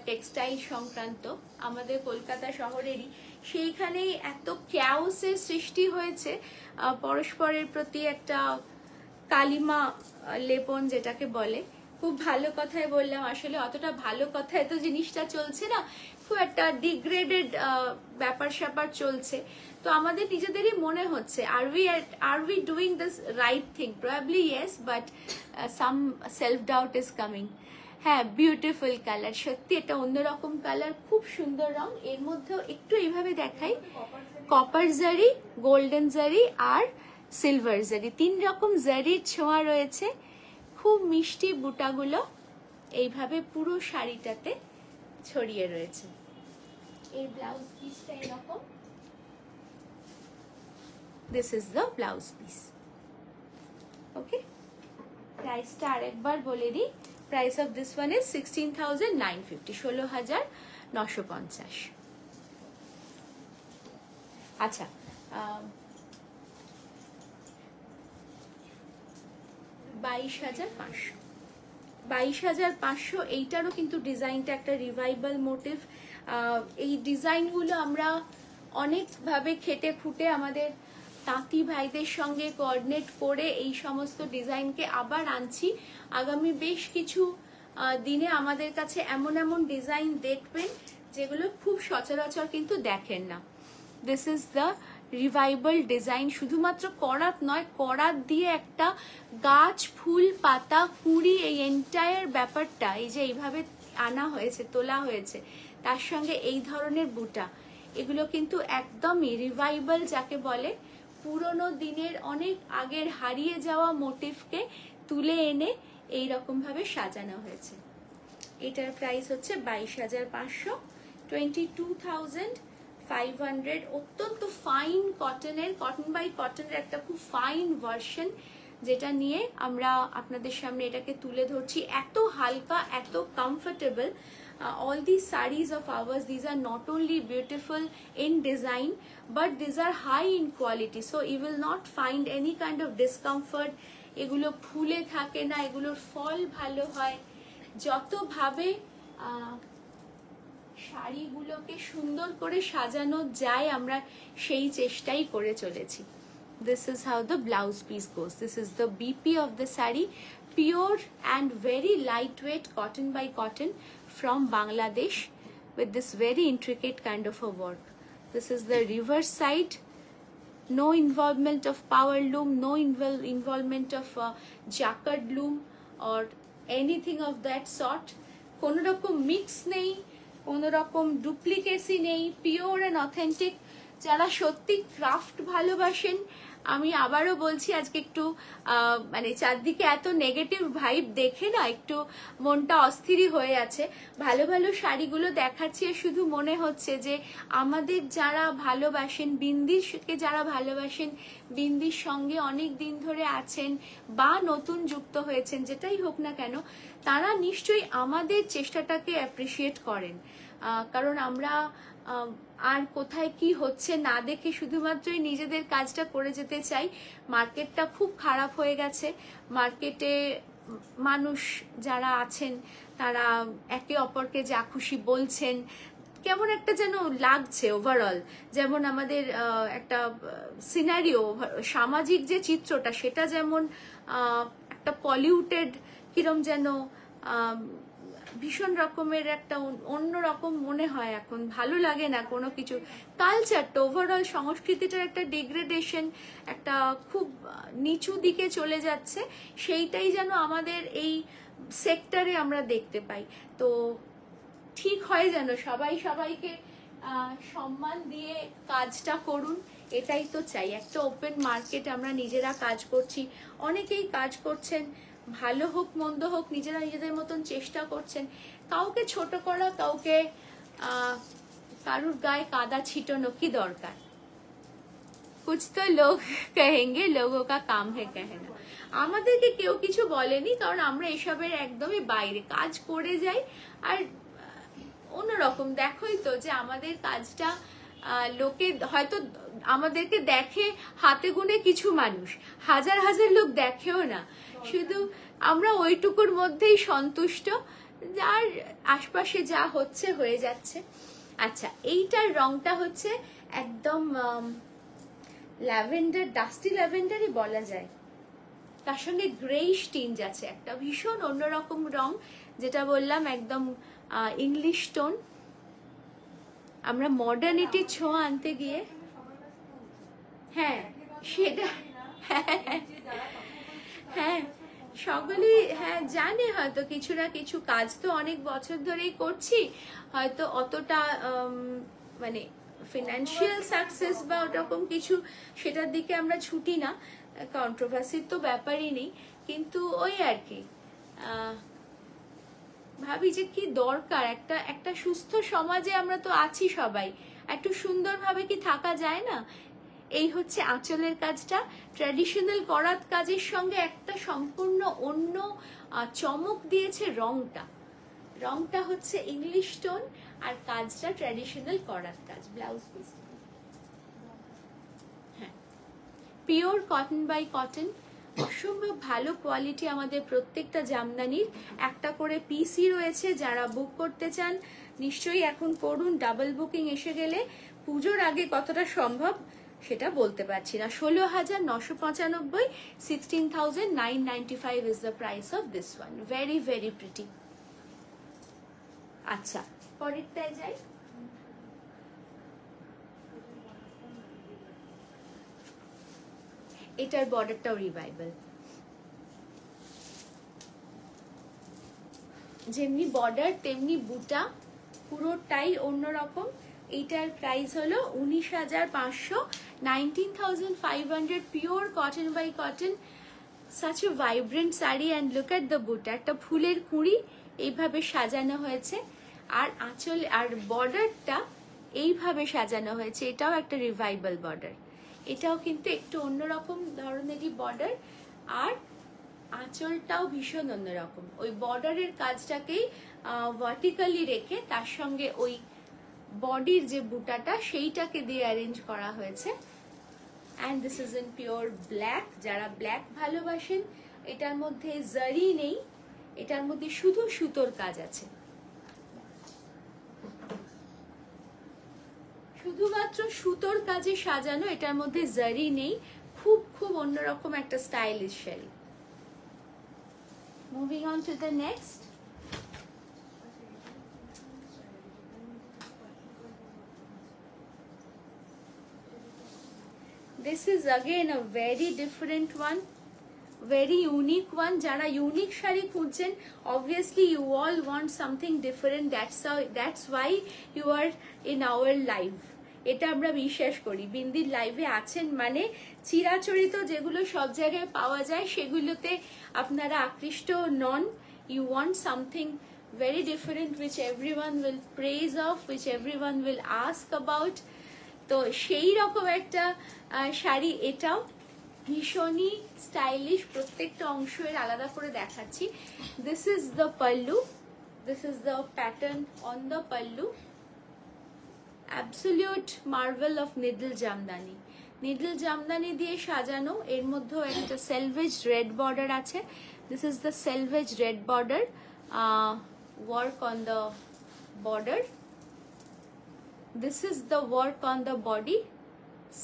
টেক্সটাইল সংক্রান্ত আমাদের কলকাতা শহরেরই, সেইখানেই এত ক্যাওসের সৃষ্টি হয়েছে, পরস্পরের প্রতি একটা কালিমা লেপন যেটাকে বলে। খুব ভালো কথাই বললাম, আসলে অতটা ভালো কথায় তো জিনিসটা চলছে না, খুব একটা ডিগ্রেডেড ব্যাপার স্যাপার চলছে। তো আমাদের নিজেদেরই মনে হচ্ছে are we doing this right thing? Probably yes, but some self doubt is coming। হ্যাঁ, বিউটিফুল কালার, সত্যি এটা অন্যরকম কালার, খুব সুন্দর রং। এর মধ্যেও একটু এইভাবে দেখাই, কপার জারি, গোল্ডেন জারি আর সিলভার জারি, 3 রকম জারির ছোঁয়া রয়েছে। খুব মিষ্টি বুটাগুলো এইভাবে পুরো শাড়িটাতে ছড়িয়ে রয়েছে। এই ব্লাউজ পিসটা এরকম, this is the blouse piece. Okay, প্রাইসটা আরেকবার বলে দিই, price of this one is 16,950, 16,950। আচ্ছা, 22,500, 22,500। এইটারও কিন্তু ডিজাইনটা একটা রিভাইভাল মোটিভ। এই ডিজাইনগুলো আমরা অনেকভাবে খেটে খুঁটে আমাদের তাঁতি ভাইদের সঙ্গে কোঅর্ডিনেট করে এই সমস্ত ডিজাইনকে আবার আনছি। আগামী বেশ কিছু দিনে আমাদের কাছে এমন এমন ডিজাইন দেখবেন যেগুলো খুব সচরাচর কিন্তু দেখেন না। This is the revival design. শুধুমাত্র করাত নয়, করাত দিয়ে একটা গাছ, ফুল, পাতা, কুড়ি, এই এন্টায়ার ব্যাপারটা এই যে এইভাবে আনা হয়েছে, তোলা হয়েছে, তার সঙ্গে এই ধরনের বুটা, এগুলো কিন্তু একদমই রিভাইভাল যাকে বলে, পুরনো দিনের অনেক আগের হারিয়ে যাওয়া মোটিভকে তুলে এনে এইরকম ভাবে সাজানো হয়েছে। এটার প্রাইস হচ্ছে 22,500, 22,500। অত্যন্ত ফাইন কটনের, কটন বাই কটনের একটা খুব ফাইন ভার্সন, যেটা নিয়ে আমরা আপনাদের সামনে এটাকে তুলে ধরছি। এত হালকা, এত comfortable. All these sarees of ours, these are not only beautiful in design but these are high in quality, so you will not find any kind of discomfort. এগুলো ফুলে থাকে না, এগুলোর ফল ভালো হয়। যতভাবে শাড়িগুলোকে সুন্দর করে সাজানো যায় আমরা সেই চেষ্টাই করে চলেছি। This is how the blouse piece goes. This is the BP of the saree. Pure and very lightweight cotton by cotton from Bangladesh with this very intricate kind of a work. This is the reverse side. No involvement of power loom, no involvement of jacquard loom or anything of that sort. কোনো রকম mix নেই, কোনো রকম duplicacy নেই, pure and authentic. যারা সত্যি craft ভালোবাসেন, আমি আবারও বলছি, আজকে একটু মানে চারদিকে এত নেগেটিভ ভাইব দেখে না একটু মনটা অস্থিরই হয়ে আছে। ভালো ভালো শাড়িগুলো দেখাচ্ছি, শুধু মনে হচ্ছে যে আমাদের যারা ভালোবাসেন বিন্দিকে, যারা ভালোবাসেন বিন্দির সঙ্গে অনেক দিন ধরে আছেন বা নতুন যুক্ত হয়েছেন, যেটাই হোক না কেন, তারা নিশ্চয়ই আমাদের চেষ্টাটাকে অ্যাপ্রিসিয়েট করেন। কারণ আমরা আর কোথায় কি হচ্ছে না দেখে শুধুমাত্রই নিজেদের কাজটা করে যেতে চাই। মার্কেটটা খুব খারাপ হয়ে গেছে। মার্কেটে মানুষ যারা আছেন তারা একে অপরকে যা খুশি বলছেন, কেমন একটা যেন লাগছে ওভারঅল। যেমন আমাদের একটা সিনারিও, সামাজিক যে চিত্রটা, সেটা যেমন একটা পলিউটেড, কিরম যেন ভীষণ রকমের একটা অন্যরকম মনে হয়। এখন ভালো লাগে না কোনো কিছু। কালচারটা, ওভারঅল সংস্কৃতিটার একটা ডিগ্রেডেশন, একটা খুব নিচু দিকে চলে যাচ্ছে। সেইটাই যেন আমাদের এই সেক্টরে আমরা দেখতে পাই। তো ঠিক হয় যেন সবাই সবাইকে সম্মান দিয়ে কাজটা করুন, এটাই তো চাই। একটা ওপেন মার্কেট, আমরা নিজেরা কাজ করছি, অনেকেই কাজ করছেন, ভালো হোক মন্দ হোক নিজেরা নিজেদের মতন চেষ্টা করছেন। কাউকে ছোট করা, কাউকে কারুর গায়ে কাদা ছিটানো কি দরকার? কুছ তো লোক কহেঙ্গে, লোগো কা কাম হে কেহনা। আমাদেরকে কেউ কিছু বলেনি, কারণ আমরা এসবের একদমই বাইরে কাজ করে যাই। আর অন্যরকম দেখোই তো যে আমাদের কাজটা লোকে হয়তো আমাদেরকে দেখে হাতে গুনে কিছু মানুষ, হাজার হাজার লোক দেখেও না। শুধু আমরা ওইটুকুর মধ্যেই সন্তুষ্ট, যার আশপাশে যা হচ্ছে হয়ে যাচ্ছে। আচ্ছা, এইটার রংটা হচ্ছে একদম ল্যাভেন্ডার, ডাস্টি ল্যাভেন্ডারই বলা যায়। তার সঙ্গে গ্রেইশ টিঞ্জ আছে, একটা ভীষণ অন্যরকম রং, যেটা বললাম একদম ইংলিশ টোন। আমরা মডার্নিটির ছোঁয়া আনতে গিয়ে, হ্যাঁ সেটা, হ্যাঁ সকলেই হ্যাঁ জানে, হয়তো কিছু না কিছু কাজ তো অনেক বছর ধরেই করছি, হয়তো অতটা মানে ফিনান্সিয়াল সাকসেস বা ওরকম কিছু সেটার দিকে আমরা ছুটি না, কন্ট্রোভার্সির তো ব্যাপারই নেই। কিন্তু ওই আর কি ভাবি যে কি দরকার, একটা সুস্থ সমাজে আমরা তো আছি সবাই, একটু সুন্দরভাবে কি থাকা যায় না? এই হচ্ছে আঁচলের কাজটা। ট্র্যাডিশনাল করাত কাজের সঙ্গে একটা সম্পূর্ণ অন্য চমক দিয়েছে রংটা। রংটা হচ্ছে ইংলিশ টোন আর কাজটা ট্র্যাডিশনাল করাত কাজ। ব্লাউজ পিস হ্যাঁ পিওর কটন বাই কটন, অসম্ভব ভালো কোয়ালিটি আমাদের প্রত্যেকটা জামদানির। একটা করে পিসই রয়েছে, যারা বুক করতে চান নিশ্চয়ই এখন করুন। ডাবল বুকিং এসে গেলে পুজোর আগে কতটা সম্ভব সেটা বলতে পারছি না। 16,995, 16,995 is the price of this one. Very very pretty. আচ্ছা, পরেরটায় যাই। এটার বর্ডারটাও রিভাইভাল, যেমনি বর্ডার তেমনি বুটা, পুরোটাই অন্যরকম। এইটার প্রাইস হলো 19,500, 19,500, pure cotton by cotton. such a vibrant sari, and look at the বুটা, একটা ফুলের কুঁড়ি এইভাবে সাজানো হয়েছে, আর আঁচল আর বর্ডারটা এইভাবে সাজানো হয়েছে। এটাও একটা রিভাইভাল বর্ডার, এটাও কিন্তু একটু অন্যরকম ধরনেরই বর্ডার, আর আঁচলটাও ভীষণ অন্যরকম। ওই বর্ডারের কাজটাকেই ভার্টিক্যালি রেখে তার সঙ্গে ওই বডির যে বুটাটা সেইটাকে দিয়ে অ্যারেঞ্জ করা হয়েছে। And this is in pure black. যারা ব্ল্যাক ভালোবাসেন, এটার মধ্যে জারি নেই, এটার মধ্যে শুধু সুতোর কাজ আছে, শুধুমাত্র সুতোর কাজে সাজানো, এটার মধ্যে জারি নেই। খুব খুব অন্যরকম একটা stylish sari. Moving on to the next. This is again a very different one, very unique one. যারা ইউনিক শাড়ি খুঁজছেন, obviously you all want something different, that's why you are in our live. এটা আমরা বিশ্বাস করি, বিন্দির লাইভে আছেন মানে চিরাচরিত যেগুলো সব জায়গায় পাওয়া যায় সেগুলোতে আপনারা আকৃষ্ট নন। You want something very different which everyone will praise of, which everyone will ask about. তো সেই রকম একটা শাড়ি এটাও, ভীষণই স্টাইলিশ। প্রত্যেকটা অংশের আলাদা করে দেখাচ্ছি। This is the pallu, this is the pattern on the pallu. Absolute Marvel of needle Jamdani, needle Jamdani দিয়ে সাজানো। এর মধ্যেও একটা সেলভেজ রেড বর্ডার আছে। This is the সেলভেজ red border, work on the border. This is the work on the body.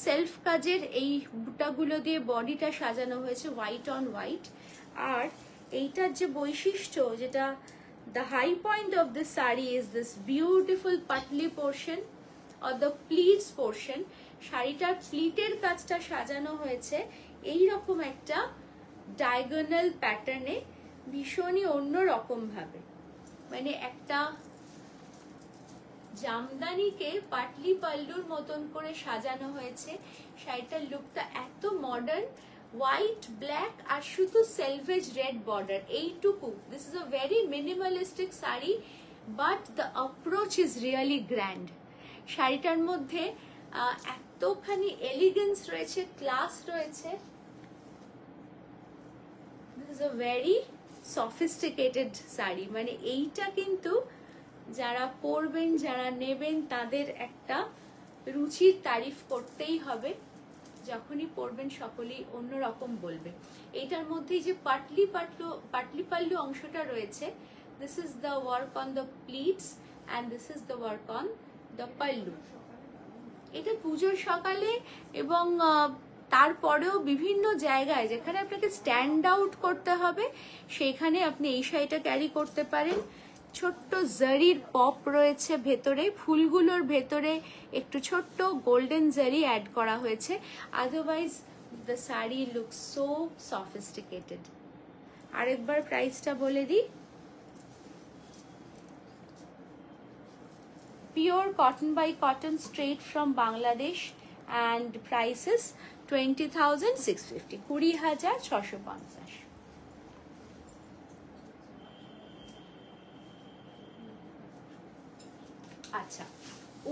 Self কাজের এই বুটাগুলো দিয়ে বডিটা সাজানো হয়েছে হোয়াইট অন হোয়াইট। আর এইটার যে বৈশিষ্ট্য, যেটা the high point of this sari is this beautiful Patli portion or the pleats portion. শাড়িটার প্লিটের কাজটা সাজানো হয়েছে এই রকম একটা ডায়াগোনাল প্যাটার্নে, ভীষণই অন্যরকম ভাবে। মানে একটা জামদানিকে পাটলি পাল্লুর মতন করে সাজানো হয়েছে। শাড়িটার লুকটা এত মডার্ন, হোয়াইট ব্ল্যাক আর শুধু সেলভেজ রেড বর্ডার, এইটুকু। This is a very minimalistic sari, but the approach is really grand. শাড়িটার মধ্যে এতখানি এলিগেন্স রয়েছে, ক্লাস রয়েছে। This is a very sophisticated sari. মানে এইটা কিন্তু যারা পরবেন, যারা নেবেন, তাদের একটা রুচির তারিফ করতেই হবে। যখনই পরবেন সকলেই অন্যরকম বলবে। এইটার মধ্যে যে পাটলি পাল্লু অংশটা রয়েছে, this is the work on the pleats and this is the work on the pallu. এটা পুজোর সকালে এবং তারপরেও বিভিন্ন জায়গায় যেখানে আপনাকে স্ট্যান্ড আউট করতে হবে, সেখানে আপনি এই শাড়িটা ক্যারি করতে পারেন। ছোট্ট জারির পপ রয়েছে ভেতরে, ফুলগুলোর ভেতরে একটু ছোট্ট গোল্ডেন জারি অ্যাড করা হয়েছে। Otherwise the sari looks so sophisticated. আরেকবার প্রাইসটা বলে দিই। Pure cotton by cotton, straight from Bangladesh, and prices 20,650, 20,650। আচ্ছা,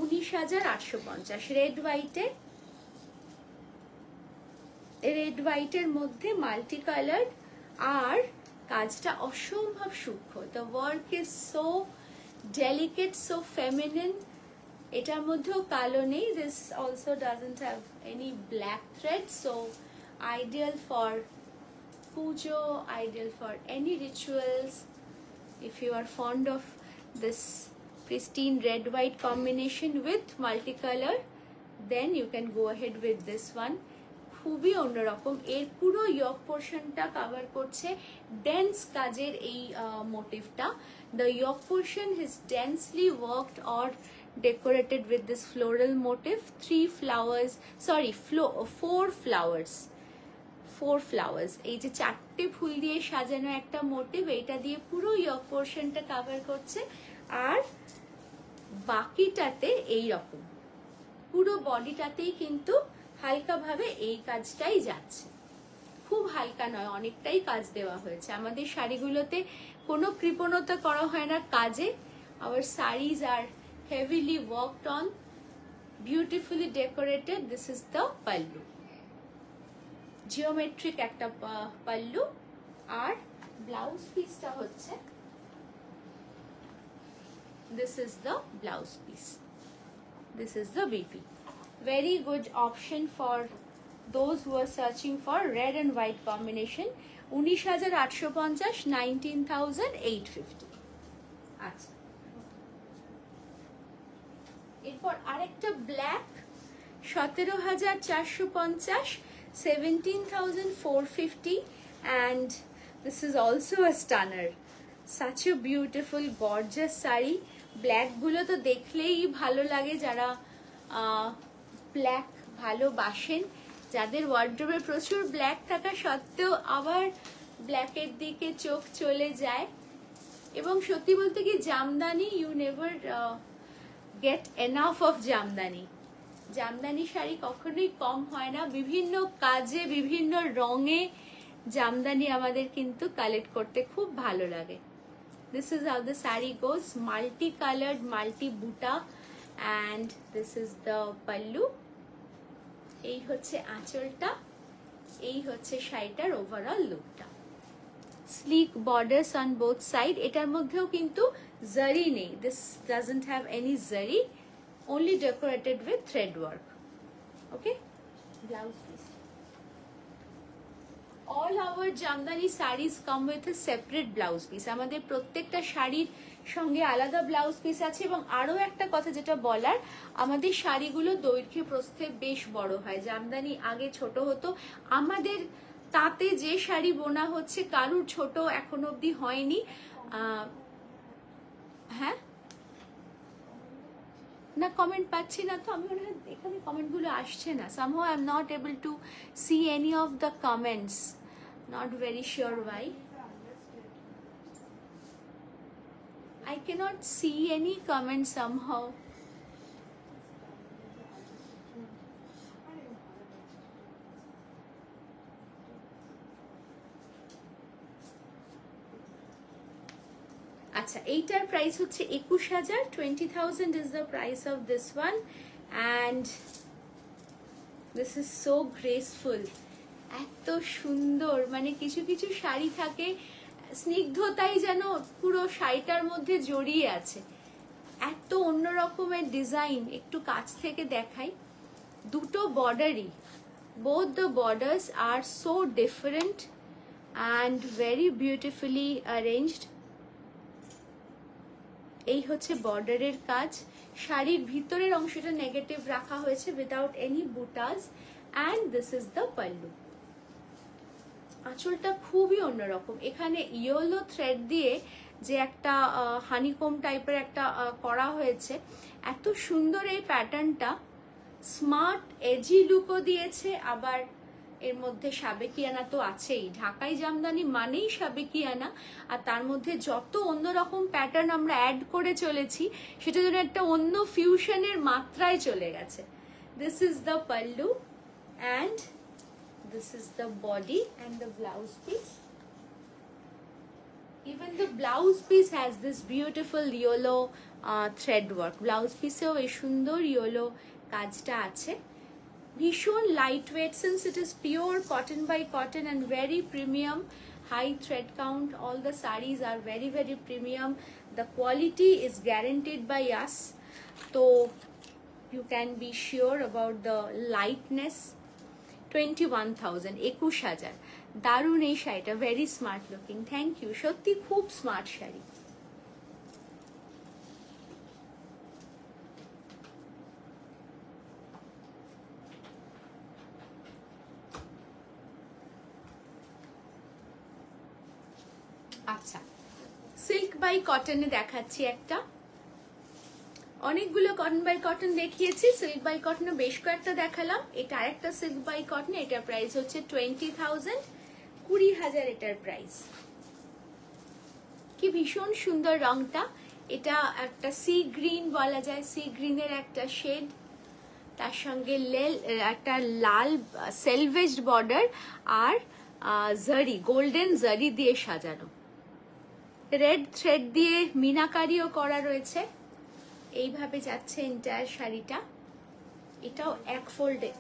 19,850 রেড হোয়াইটে, রেড হোয়াইটের মধ্যে মাল্টি কালার, আর কাজটা অসম্ভব সূক্ষ্ম। The work is so delicate, so feminine. এটার মধ্যেও কালো নেই। This also doesn't have any black thread, so ideal for pujo, ideal for any rituals. If you are fond of this pristine red white combination with multicolor, then you can go ahead with this one. খুবই অন্যরকম। এর পুরো ইয়ক পোর্শনটা cover করছে dense কাজের এই মোটিভটা। The yoke portion is densely worked or decorated with this floral motif. 4 flowers, এই যে 4টে ফুল দিয়ে সাজানো একটা মোটিভ, এইটা দিয়ে পুরো ইয়ক পোর্শনটা কভার করছে। আর বাকিটাতে এই রকম পুরো বডিটাতেই কিন্তু হালকা ভাবে এই কাজটাই যাচ্ছে। খুব হালকা নয়, অনেকটাই কাজ দেওয়া হয়েছে। আমাদের শাড়িগুলোতে কোনো কৃপণতা করা হয় না কাজে। Our sarees are heavily worked on, beautifully decorated. This is the pallu. Geometric একটা pallu, আর ব্লাউজ পিসটা হচ্ছে, this is the blouse piece. This is the BP. Very good option for those who are searching for red and white combination. 19,850, 19,850. আচ্ছা, এরপর আরেকটা black 17,450, 17,450, and this is also a stunner. Such a beautiful gorgeous saree. Black গুলো তো দেখলেই ভালো লাগে, যারা black ভালোবাসেন, যাদের ওয়ার্ড্রোবে প্রচুর ব্ল্যাক থাকা সত্ত্বেও আবার ব্ল্যাকের দিকে চোখ চলে যায়। এবং সত্যি বলতে কি, jamdani, you never get enough of jamdani. Jamdani sari কখনোই কম হয় না, বিভিন্ন কাজে বিভিন্ন রঙে জামদানি আমাদের কিন্তু কালেক্ট করতে খুব ভালো লাগে। This is how the saree goes, multi-colored, multi-buta, and this is the pallu. এই হচ্ছে আঁচলটা, এই হচ্ছে শাড়িটার ওভারঅল লুকটা। Slick borders on both side. এটার মধ্যেও কিন্তু জারি নেই, দিস ডাজন্ট হ্যাভ এনি জারি, only decorated with thread work. Okay, blouse piece. All our Jamdani sarees come with a separate blouse piece. আমাদের প্রত্যেকটা শাড়ির সঙ্গে আলাদা ব্লাউজ পিস আছে। এবং আরো একটা কথা যেটা বলার, আমাদের শাড়িগুলো দৈর্ঘ্যে প্রস্থে বেশ বড় হয়। জামদানি আগে ছোট হতো, আমাদের তাতে যে শাড়ি বোনা হচ্ছে কারুর ছোট এখনো অবধি হয়নি। হ্যাঁ না, কমেন্ট পাচ্ছি না তো, আমি মনে হয় এখানে কমেন্টগুলো আসছে না। somehow I am not able to see any of the comments, not very sure why. I cannot see any comments somehow. আচ্ছা, এইটার প্রাইস হচ্ছে 21,000, 20,000 is the price of this one, and this is so graceful. এত সুন্দর, মানে কিছু কিছু শাড়ি থাকে স্নিগ্ধতাই যেন পুরো শাড়িটার মধ্যে জড়িয়ে আছে। এত অন্য রকমের ডিজাইন, একটু কাছ থেকে দেখাই। দুটো বর্ডারই, both the borders are so different and very beautifully arranged. এই হচ্ছে বর্ডারের কাজ। শাড়ির ভিতরের অংশটা নেগেটিভ রাখা হয়েছে without any butas, and this is the pallu. আঁচলটা খুবই অন্যরকম। এখানে ইয়েলো থ্রেড দিয়ে যে একটা হানিকম টাইপের একটা করা হয়েছে, এত সুন্দর এই প্যাটার্নটা। স্মার্ট এজি লুকও দিয়েছে, আবার এর মধ্যে সাবেকিয়ানা তো আছেই। ঢাকাই জামদানি মানেই সাবেকিয়ানা, আর তার মধ্যে যত অন্যরকম প্যাটার্ন আমরা অ্যাড করে চলেছি, সেটা যেন একটা অন্য ফিউশনের মাত্রায় চলে গেছে। This is the pallu, and this is the body and the blouse piece. Even the blouse piece has this beautiful yellow thread work. Blouse piece এও এই সুন্দর yellow কাজটা আছে। ভীষণ light weight, since it is pure cotton by cotton and very premium, high thread count. All the sarees are very very premium. The quality is guaranteed by us, so you can be sure about the lightness. 21,000, 21,000। দারুণ এই শাড়িটা, very smart looking, thank you, সত্যি খুব smart sari. আচ্ছা, silk by কটনে দেখাচ্ছি একটা, অনেকগুলো cotton by cotton দেখিয়েছি, সিল্ক বাই কটনে বেশ কয়েকটা দেখালাম। এটা আরেকটা সিল্ক বাই কটন, এটার প্রাইস হচ্ছে 20,000, 20,000 এটার প্রাইস। কি ভীষণ সুন্দর রংটা, এটা একটা সি গ্রিন বলা যায়, সি গ্রিনের একটা শেড, তার সঙ্গে একটা লাল সেলভেজ বর্ডার আর জারি, গোল্ডেন জারি দিয়ে সাজানো, রেড থ্রেড দিয়ে মিনাকারিও করা রয়েছে। এইভাবে যাচ্ছে এন্টায়ার শাড়িটা, এটাও এক ফোল্ডে,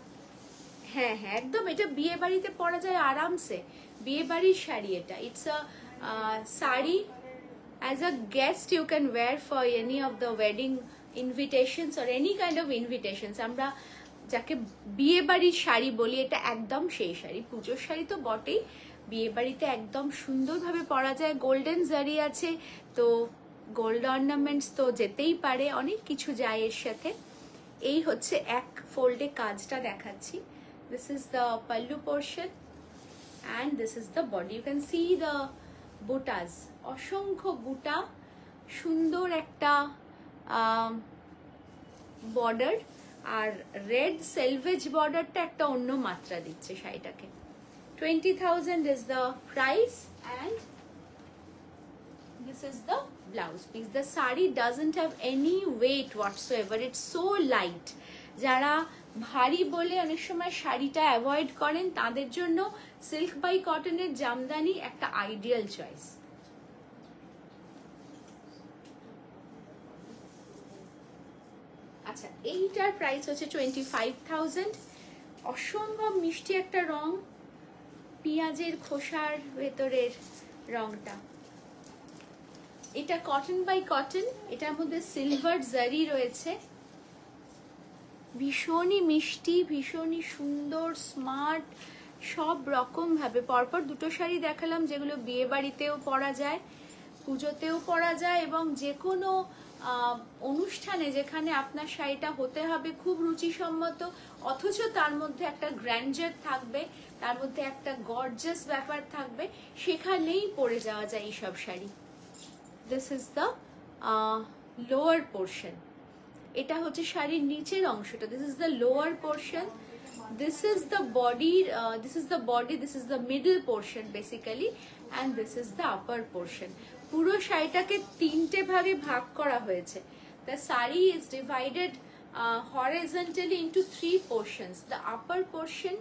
হ্যাঁ হ্যাঁ একদম, এটা বিয়ে বাড়িতে পরা যায় আরামসে, বিয়ে বাড়ির শাড়ি এটা। It's a sari as a guest you can wear for any of the wedding invitations or any kind of invitations। আমরা যাকে বিয়ে বাড়ির শাড়ি বলি, এটা একদম সেই শাড়ি, পুজোর শাড়ি তো বটেই, বিয়ে বাড়িতে একদম সুন্দরভাবে পরা যায়। গোল্ডেন জারি আছে, তো গোল্ড অর্নামেন্টস তো যেতেই পারে, অনেক কিছু যায় এর সাথে। এই হচ্ছে এক ফোল্ডে কাজটা দেখাচ্ছি। This is the pallu portion and this is the body, you can see the বুটাস, অসংখ্য বুটা, সুন্দর একটা বর্ডার, আর রেড সেলভেজ বর্ডারটা একটা অন্য মাত্রা দিচ্ছে শাড়িটাকে। 20,000 is the price and this is the blouse piece. The sari doesn't have any weight whatsoever, it's so light। যারা ভারী বলে অনেক সময় শাড়িটা অ্যাভয়েড করেন, তাদের জন্য সিল্ক বাই কটনের জামদানি একটা আইডিয়াল চয়েস। আচ্ছা, এইটার প্রাইস হচ্ছে 25,000। অসম্ভব মিষ্টি একটা রং, পেঁয়াজের খোসার ভেতরের রংটা। এটা কটন বাই কটন, এটার মধ্যে সিলভার জারি রয়েছে, ভীষণই মিষ্টি, ভীষণই সুন্দর, স্মার্ট, সব রকম ভাবে। পরপর দুটো শাড়ি দেখালাম যেগুলো বিয়ে বাড়িতেও পরা যায়, পুজোতেও পরা যায়, এবং যে কোনো অনুষ্ঠানে যেখানে আপনার শাড়িটা হতে হবে খুব রুচিসম্মত, অথচ তার মধ্যে একটা গ্র্যান্ডার থাকবে, তার মধ্যে একটা গর্জাস ব্যাপার থাকবে, সেখানেই পরে যাওয়া যায় এইসব sari. This is the lower portion, এটা হচ্ছে শাড়ির নিচের অংশটা। This is the lower portion, this is the body, this is the body, this is the middle portion basically, and this is the upper portion। পুরো শাড়িটাকে তিনটে ভাগে ভাগ করা হয়েছে। The saree is divided horizontally into three portions, the upper portion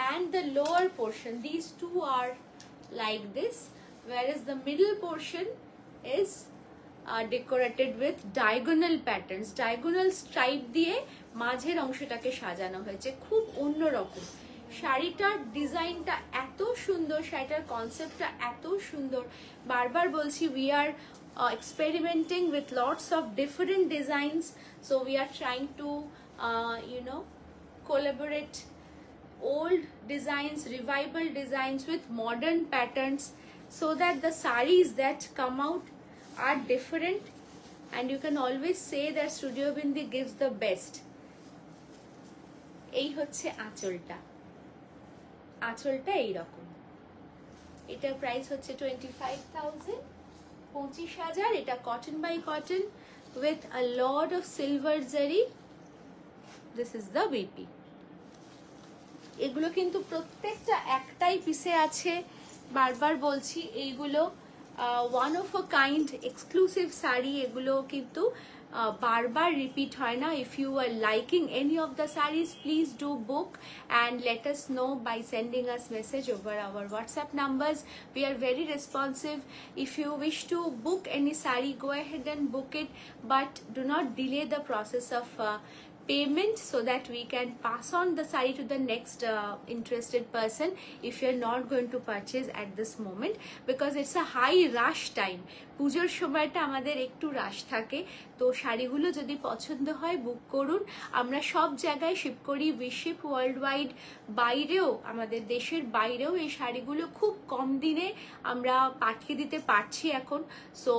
and the lower portion, these two are like this, whereas the middle portion is decorated with diagonal patterns, diagonal stripe দিয়ে মাঝের অংশটাকে সাজানো হয়েছে, খুব অন্যরকম। শাড়িটার ডিজাইনটা এত সুন্দর, শাড়িটার কনসেপ্টটা এত সুন্দর। বারবার বলছি, we are experimenting with lots of different designs, so we are trying to collaborate old designs, revival designs with modern patterns, so that the sarees that come out are different, and you can always say that Studio Bindi gives the best। এই হচ্ছে আঁচলটা, আঁচলটা এইরকম, এটার price হচ্ছে 25,000, 25,000। এটা cotton by cotton with a lot of silver zari। This is the VP। এগুলো কিন্তু প্রত্যেকটা একটাই পিসে আছে, বারবার বলছি, এইগুলো one of a kind exclusive sari, এগুলো কিন্তু বারবার রিপিট হয় না। If you are liking any of the saris, please do book and let us know by sending us message over our WhatsApp numbers. We are very responsive. If you wish to book any saree, go ahead and book it, but do not delay the process of payment so that we can pass on the saree to the next interested person if you're not going to purchase at this moment, because it's a high rush time. পুজোর সময়টা আমাদের একটু রাশ থাকে, তো শাড়িগুলো যদি পছন্দ হয় বুক করুন। আমরা সব জায়গায় শিপ করি, উই শিপ ওয়ার্ল্ড ওয়াইড, বাইরেও আমাদের দেশের বাইরেও এই শাড়িগুলো খুব কম দিনে আমরা পাঠিয়ে দিতে পারছি এখন। So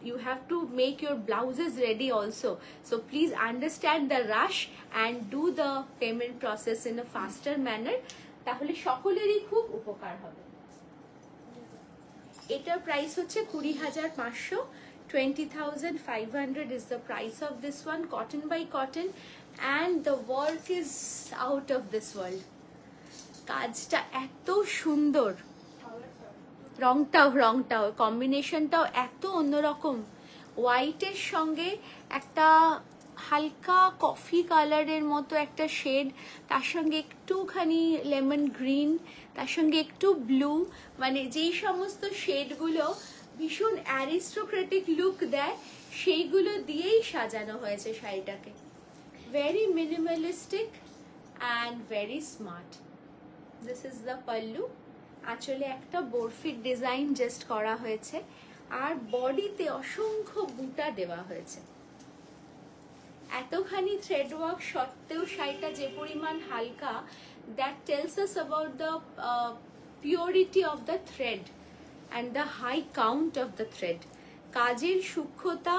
you have to make your blouses ready also, so please understand the rush and do the payment process in a faster manner, তাহলে সকলেরই খুব উপকার হবে। এটার প্রাইস হচ্ছে 20,500, 20,500 is the price of this one, cotton by cotton, and the work is out of this world. কাজটা এত সুন্দর, রংটাও কম্বিনেশনটাও এত অন্যরকম, হোয়াইটের সঙ্গে একটা হালকা কফি কালারের মতো একটা শেড, তার সঙ্গে একটুখানি লেমন গ্রিন, তার সঙ্গে একটু ব্লু, মানে যেই সমস্ত শেডগুলো ভীষণ অ্যারিস্টোক্রেটিক লুক দেয় সেইগুলো দিয়েই সাজানো হয়েছে শাড়িটাকে। Very minimalistic and very smart. This is the pallu. আঁচলে একটা বরফির ডিজাইন জাস্ট করা হয়েছে, আর বডিতে অসংখ্য বুটা দেওয়া হয়েছে। এতখানি থ্রেড ওয়ার্ক সত্ত্বেও শাড়িটা যে পরিমাণ হালকা, that tells us about the purity of the thread and the high count of the thread. কাজের সূক্ষ্মতা,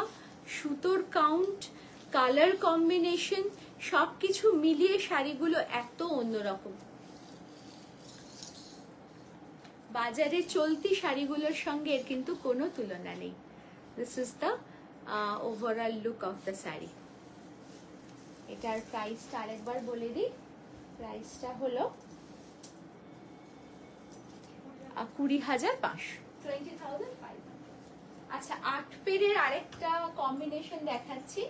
সুতোর কাউন্ট, কালার কম্বিনেশন সব কিছু মিলিয়ে শাড়িগুলো এত অন্যরকম। বাজারে চলতি শাড়িগুলোর সঙ্গে এর কিন্তু কোনো তুলনা নেই। This is the overall look of the sari. এটার প্রাইসটা আরেকবার বলে দিই, প্রাইসটা হলো 20,500, 20,500। আচ্ছা, 8 পেরের আরেকটা কম্বিনেশন দেখাচ্ছি।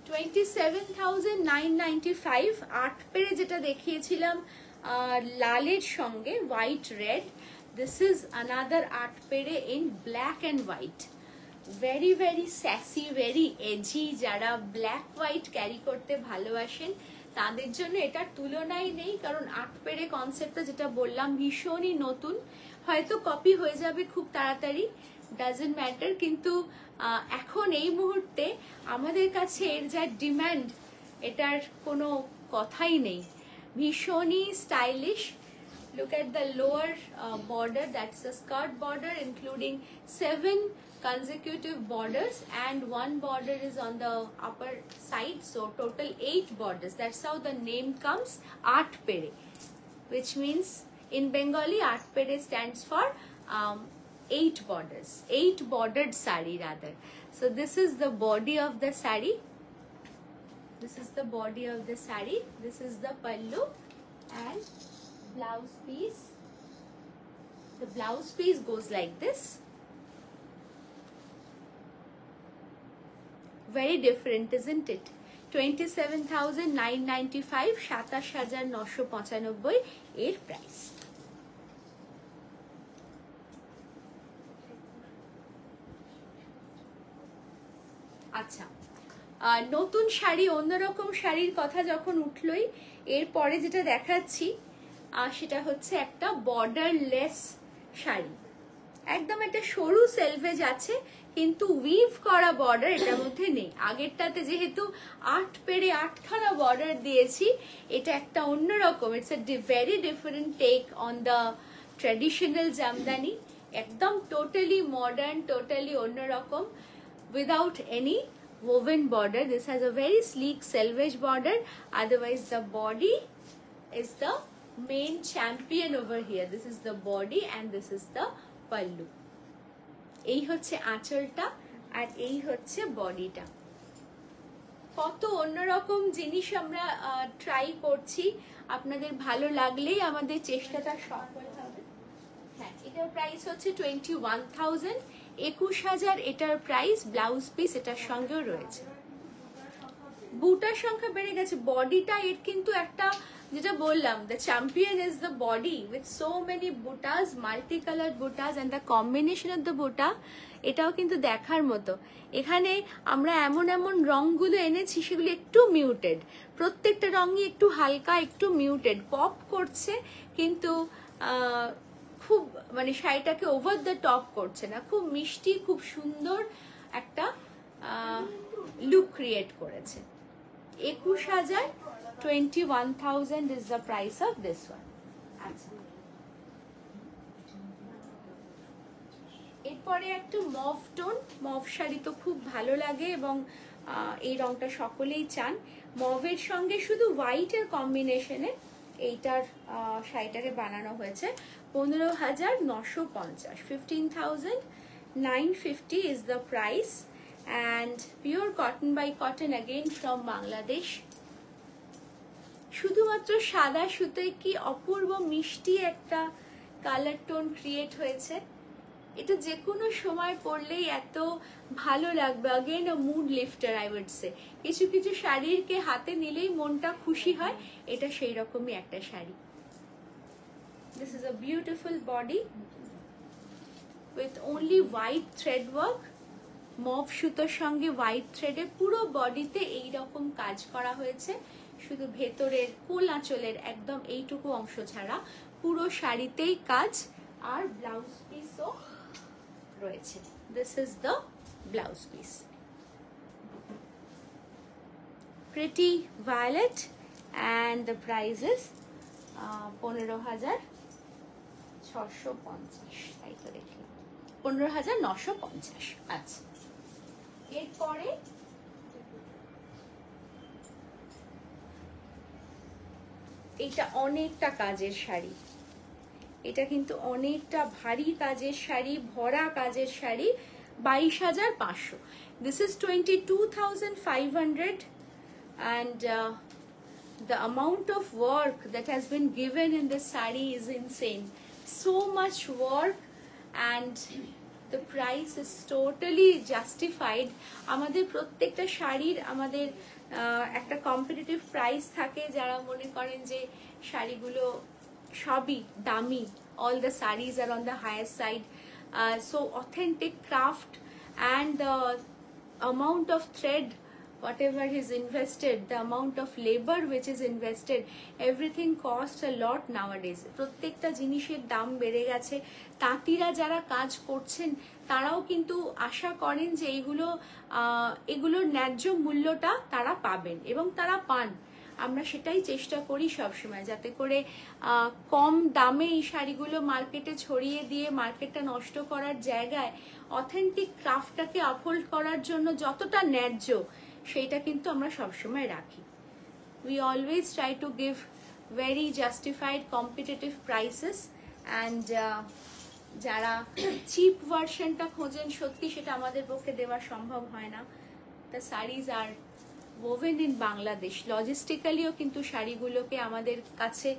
27,995, 8 পেরে যেটা দেখিয়েছিলাম লালের সঙ্গে white red, this is another 8 pair in black and white. Very very sassy, very edgy, যারা ব্ল্যাক হোয়াইট ক্যারি করতে ভালোবাসেন তাদের জন্য এটার তুলনাই নেই, কারণ 8 পেরে কনসেপ্টটা যেটা বললাম ভীষণই নতুন, হয়তো কপি হয়ে যাবে খুব তাড়াতাড়ি, ডাজন্ট ম্যাটার, কিন্তু এখন এই মুহূর্তে আমাদের কাছে এর যা ডিমান্ড এটার কোনো কথাই নেই। ভীষণই stylish. Look at the lower border, that's the skirt border including 7 consecutive borders, and 1 border is on the upper side, so total 8 borders. That's how the name comes, 8 pere, which means in Bengali 8 pere stands for 8 borders, 8 bordered sari rather. So this is the body of the sari. This is the body of the sari. This is the pallu and blouse piece. The blouse piece goes like this. Very different, isn't it? 27,995, 27,995 এর price. আচ্ছা, নতুন শাড়ি, অন্যরকম শাড়ির কথা যখন উঠলই, এরপরে যেটা দেখাচ্ছি সেটা হচ্ছে একটা বর্ডারলেস শাড়ি। একদম একটা সরু সেলভেজ আছে, কিন্তু উইভ করা বর্ডার এটার মধ্যে নেই। আগেরটাতে যেহেতু 8 পেরে 8খানা বর্ডার দিয়েছি, এটা একটা অন্যরকম, it's a very different take on the traditional jamdani. একদম টোটালি মডার্ন, টোটালি অন্যরকম, without any woven border. This has a very sleek selvage border. Otherwise the body is the main champion over here. This is the body and this is the pallu. এই হচ্ছে আঁচলটা আর এই হচ্ছে বডিটা। কত অন্যরকম জিনিস আমরা ট্রাই করছি, আপনাদের ভালো লাগলেই আমাদের চেষ্টাটা সফল হবে। হ্যাঁ, এটার প্রাইস হচ্ছে 21,000, 21,000 এটার প্রাইস। ব্লাউজ পিস এটার সঙ্গেও রয়েছে। বুটার সংখ্যা বেড়ে গেছে, বডিটা এর কিন্তু একটা, যেটা বললাম, the champion is the body with so many butas, multi colour butas and the combination of the buta, এটাও কিন্তু দেখার মতো। এখানে আমরা এমন এমন রঙগুলো এনেছি সেগুলো একটু মিউটেড, প্রত্যেকটা রঙই একটু হালকা, একটু মিউটেড, পপ করছে কিন্তু খুব মানে শাড়িটাকে ওভার দ্য টপ করছে না, খুব মিষ্টি, খুব সুন্দর একটা লুক ক্রিয়েট করেছে। 21,000, 21,000 is the price of this one. আচ্ছা, এরপরে একটু মভ টোন, মভ শাড়ি তো খুব ভালো লাগে এবং এই রংটা সকলেই চান। মভের সঙ্গে শুধু হোয়াইটের কম্বিনেশনে এইটার শাড়িটাকে বানানো হয়েছে। 15,950, 15,950 is the price, and pure cotton by cotton again from Bangladesh. শুধুমাত্র সাদা সুতোয় কি অপূর্ব মিষ্টি একটা কালার টোন ক্রিয়েট হয়েছে। এটা যে কোনো সময় পরলেই এত ভালো লাগবে। Again a mood lifter I would say। কিছু কিছু শাড়িকে হাতে নিলেই মনটা খুশি হয়, এটা সেই রকমই একটা sari. This is a beautiful body with only white thread work। Mauve সুতোর সঙ্গে হোয়াইট থ্রেডে পুরো বডিতে এই রকম কাজ করা হয়েছে, শুধু ভেতরের কোল আঁচলের একদম এইটুকু অংশ ছাড়া পুরো শাড়িতেই কাজ। আর ব্লাউজ পিসও রয়েছে। This is the blouse piece, pretty violet, and the price is 15,650, তাই তো দেখলাম 15,950। আচ্ছা, এরপরে এটা অনেকটা কাজের শাড়ি, এটা কিন্তু অনেকটা ভারী কাজের শাড়ি, ভরা কাজের sari. 22,500। This is 22,500, and the amount of work that has been given in this saree is insane. So much work, and the price is totally justified। আমাদের প্রত্যেকটা শাড়ির আমাদের একটা কম্পিটিটিভ প্রাইস থাকে। যারা মনে করেন যে শাড়িগুলো সবই দামি, all the sarees are on the higher side, so authentic craft and the amount of thread whatever is invested, the amount of labor which is invested, everything costs a lot nowadays। প্রত্যেকটা জিনিসের দাম বেড়ে গেছে। তাঁতিরা যারা কাজ করছেন তারাও কিন্তু আশা করেন যে এগুলোর ন্যায্য মূল্যটা তারা পাবেন, এবং তারা পান। আমরা সেটাই চেষ্টা করি সবসময়, যাতে করে কম দামে এই শাড়িগুলো মার্কেটে ছড়িয়ে দিয়ে মার্কেটটা নষ্ট করার জায়গায় অথেন্টিক ক্রাফটটাকে আপহোল্ড করার জন্য যতটা ন্যায্য সেইটা কিন্তু আমরা সবসময় রাখি। We always try to give very justified competitive prices, and যারা চিপ ভার্সনটা খোঁজেন সত্যি সেটা আমাদের পক্ষে দেওয়া সম্ভব হয় না। The sarees are woven in Bangladesh। লজিস্টিক্যালিও কিন্তু শাড়িগুলোকে আমাদের কাছে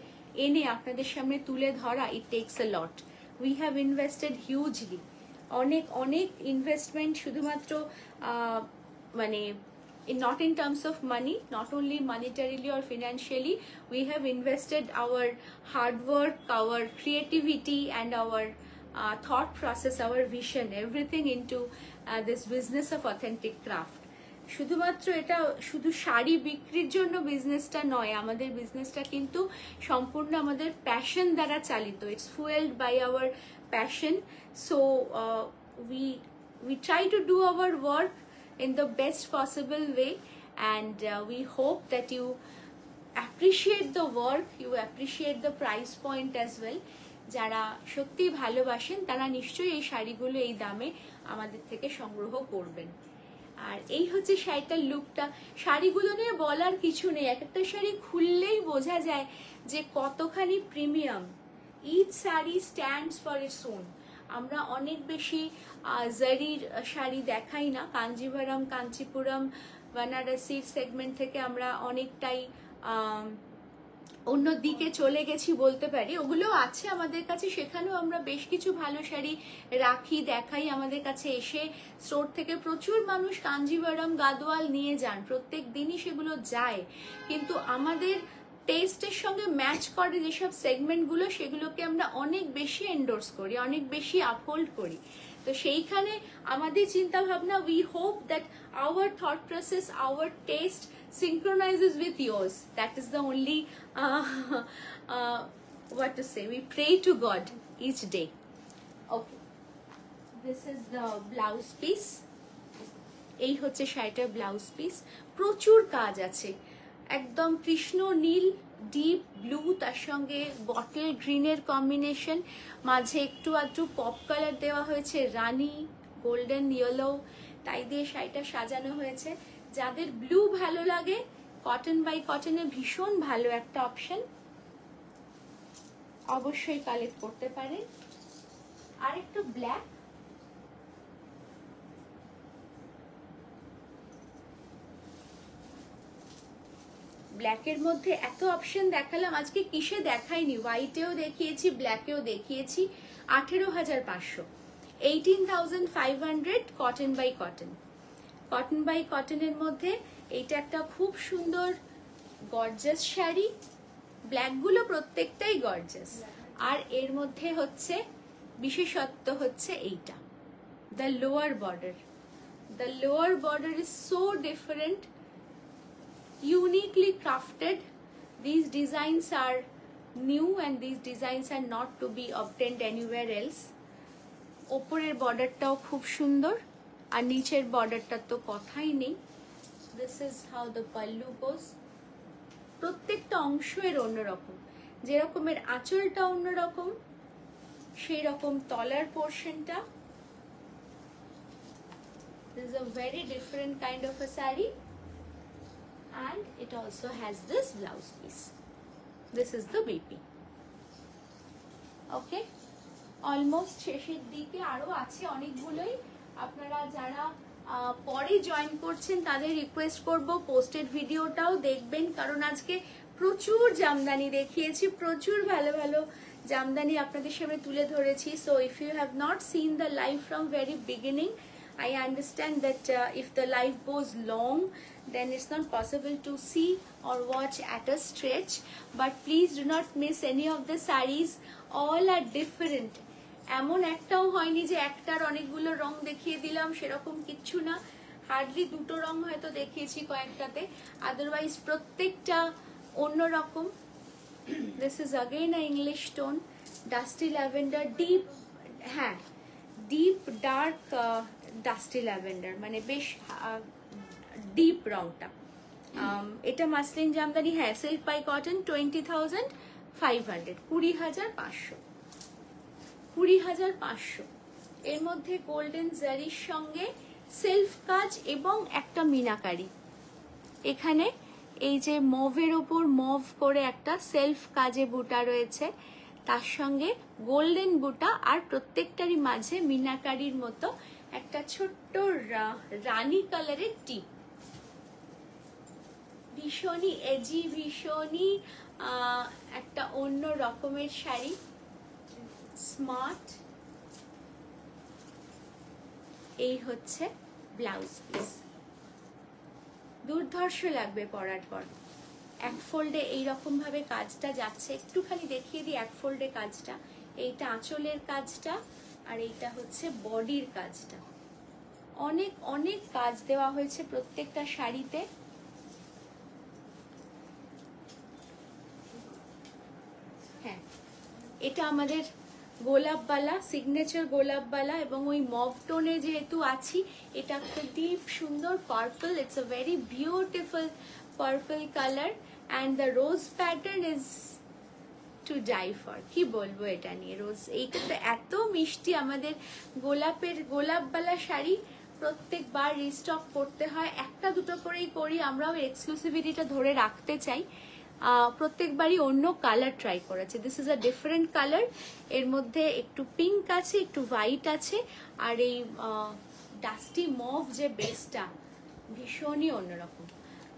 এনে আপনাদের সামনে তুলে ধরা, it takes a lot। We have invested hugely, অনেক অনেক ইনভেস্টমেন্ট, শুধুমাত্র মানে not in terms of money, not only monetarily or financially, we have invested our hard work, our creativity, and our thought process, our vision, everything into this business of authentic craft। শুধুমাত্র এটা শুধু শাড়ি বিক্রির জন্য বিজনেসটা নয়, আমাদের বিজনেসটা কিন্তু সম্পূর্ণ আমাদের প্যাশন দ্বারা চালিত। It's fuelled by our passion. So we try to do our work in the best possible way, and we hope that you appreciate the work, you appreciate the price point as well। যারা সত্যি ভালোবাসেন তারা নিশ্চয়ই এই শাড়িগুলো এই দামে আমাদের থেকে সংগ্রহ করবেন। আর এই হচ্ছে শাড়িটার লুকটা। শাড়িগুলো নিয়ে বলার কিছু নেই, এক একটা শাড়ি খুললেই বোঝা যায় যে কতখানি premium. Each sari stands for its own. আমরা অনেক বেশি জারির শাড়ি দেখাই না, কাঞ্জিভারাম, কাঞ্চিপুরম, বানারসির সেগমেন্ট থেকে আমরা অনেকটাই অন্য দিকে চলে গেছি বলতে পারি, ওগুলো আছে আমাদের কাছে, সেখানেও আমরা বেশ কিছু ভালো শাড়ি রাখি, দেখাই। আমাদের কাছে এসে স্টোর থেকে প্রচুর মানুষ কাঞ্জিভারম গাদোয়াল নিয়ে যান, প্রত্যেক দিনই সেগুলো যায়, কিন্তু আমাদের টেস্টের সঙ্গে ম্যাচ করে যেসব সেগমেন্টগুলো, সেগুলোকে আমরা অনেক বেশি এন্ডোর্স করি, অনেক বেশি আপহোল্ড করি। তো সেইখানে আমাদের চিন্তা ভাবনা, we hope that our thought process, our taste synchronizes with yours. That is the only what to say, we pray to God each day. Okay, this is the blouse piece. এই হচ্ছে শাড়িটার blouse piece. প্রচুর কাজ আছে, একদম কৃষ্ণ নীল deep blue, তার সঙ্গে bottle গ্রিনের কম্বিনেশন, মাঝে একটু আধটু পপ কালার দেওয়া হয়েছে, রানি গোল্ডেন ইয়েলো, তাই দিয়ে শাড়িটা সাজানো হয়েছে। যাদের ব্লু ভালো লাগে, কটন বাই কটনের ভীষণ ভালো একটা অপশন, অবশ্যই কালেক্ট করতে পারেন। আর একটু ব্ল্যাক, ব্ল্যাকের মধ্যে এত অপশন দেখালাম আজকে, কিসে দেখাইনি, হোয়াইটেও দেখিয়েছি, ব্ল্যাকেও দেখিয়েছি। 18,500, 18,500 cotton by cotton. Cotton by কটনের মধ্যে এইটা একটা খুব সুন্দর গর্জাস শাড়ি, ব্ল্যাকগুলো প্রত্যেকটাই গর্জাস। আর এর মধ্যে হচ্ছে বিশেষত্ব হচ্ছে এইটা, the lower border. The lower border is so different, uniquely crafted. These designs are new and these designs are not to be obtained anywhere else. ওপরের বর্ডারটাও খুব সুন্দর, আর নিচের বর্ডারটা তো কথাই নেই। This is how the pallu goes. প্রত্যেকটা অংশ এর অন্যরকম, যেরকমের আঁচলটা অন্যরকম, সেই রকম তলার পোর্শনটা। This is a very different kind of a saree. And it also has this blouse piece. This is the BP. Okay, almost শেষের দিকে, আরো আছে অনেকগুলোই। আপনারা যারা পরে জয়েন করছেন তাদের রিকোয়েস্ট করব পোস্টেড ভিডিওটাও দেখবেন, কারণ আজকে প্রচুর জামদানি দেখিয়েছি, প্রচুর ভালো ভালো জামদানি আপনাদের সামনে তুলে ধরেছি। So if you have not seen the live from very beginning, I understand that if the live goes long, then it's not possible to see or watch at a stretch. But please do not miss any of the sarees. All are different. এমন একটাও হয়নি যে একটার অনেকগুলো রং দেখিয়ে দিলাম, সেরকম কিচ্ছু না। হার্ডলি দুটো রং হয়তো দেখিয়েছি কয়েকটাতে, আদারওয়াইজ প্রত্যেকটা অন্যরকম। This is again a English tone, dusty lavender, deep, হ্যাঁ ডিপ ডার্ক ডাস্টি ল্যাভেন্ডার, মানে বেশ ডিপ রংটা। এটা মাসলিন জামদানি, হ্যাঁ সিল্ক বাই কটন, 20,500, 20,500, 20,500। এর মধ্যে গোল্ডেন জারির সঙ্গে সেলফ কাজ এবং একটা মিনাকারি। এখানে এই যে মভের ওপর মভ করে একটা সেলফ কাজে বুটা রয়েছে, তার সঙ্গে গোল্ডেন বুটা, আর প্রত্যেকটারই মাঝে মিনাকারির মতো একটা ছোট্ট রানী কালারের টিপ। ভীষণই এজি, ভীষণই একটা অন্য রকমের শাড়ি, স্মার্ট। এই হচ্ছে ব্লাউজ পিস, দুর্ধর্ষ লাগবে পরার পর। এক ফোল্ডে এইরকম ভাবে কাজটা যাচ্ছে, একটুখানি দেখিয়ে দিই এক ফোল্ডে কাজটা। এইটা আঁচলের কাজটা, আর এইটা হচ্ছে বডির কাজটা। অনেক অনেক কাজ দেওয়া হয়েছে প্রত্যেকটা শাড়িতে। হ্যাঁ, এটা আমাদের গোলাপবালা, সিগনেচার গোলাপবালা, এবং ওই মভ টোনে যেহেতু আছি, এটা একটা ডিপ সুন্দর purple. It's a very beautiful purple colour, and the rose pattern is to die for. কি বলবো এটা নিয়ে, রোজ এইটা তো এত মিষ্টি। আমাদের গোলাপবালা শাড়ি প্রত্যেকবার রিস্টক করতে হয়, একটা দুটো করেই করি, আমরাও এক্সক্লুসিভিটিটা ধরে রাখতে চাই। প্রত্যেকবারই অন্য কালার ট্রাই করেছে। This is a different colour, এর মধ্যে একটু পিঙ্ক আছে, একটু হোয়াইট আছে, আর এই ডাস্টি মভ যে বেসটা ভীষণই অন্যরকম।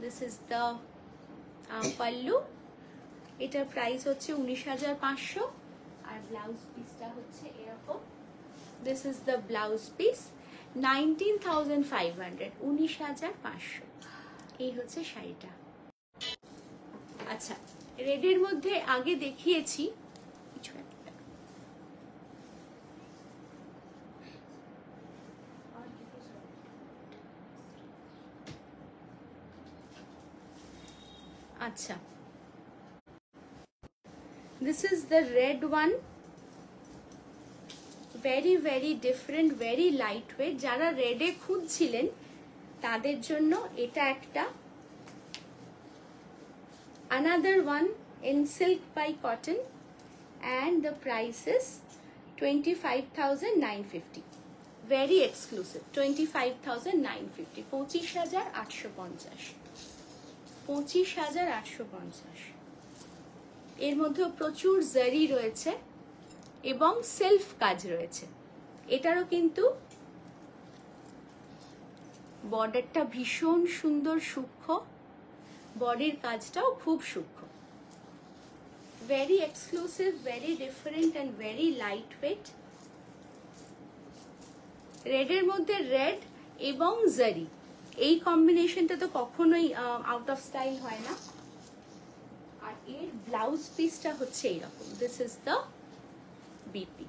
দিস ইজ দ্য পাল্লু, এটার প্রাইস হচ্ছে 19,500 আর ব্লাউজ পিসটা হচ্ছে এরকম। This is the blouse piece 19,500, 19,500। এই হচ্ছে শাড়িটা। আচ্ছা, রেডের মধ্যে আগে দেখিয়েছি কিছু একটা, আচ্ছা this is the red one, very very different, very lightweight। যারা রেডে খুঁজছিলেন তাদের জন্য এটা একটা another one in silk by cotton and the price is 25,950, very exclusive, 25,950, 25,850, 25,850। এর মধ্যে প্রচুর জারি রয়েছে এবং সেলফ কাজ রয়েছে। এটারও কিন্তু বর্ডারটা ভীষণ সুন্দর সূক্ষ্ম, বডির কাজটাও খুব সূক্ষ্ম, very exclusive, very different and very light weight. রেডের মধ্যে রেড এবং জারি, এই কম্বিনেশনটা তো কখনোই আউট অফ স্টাইল হয় না। আর এর ব্লাউজ পিসটা হচ্ছে এইরকম, this is the BP,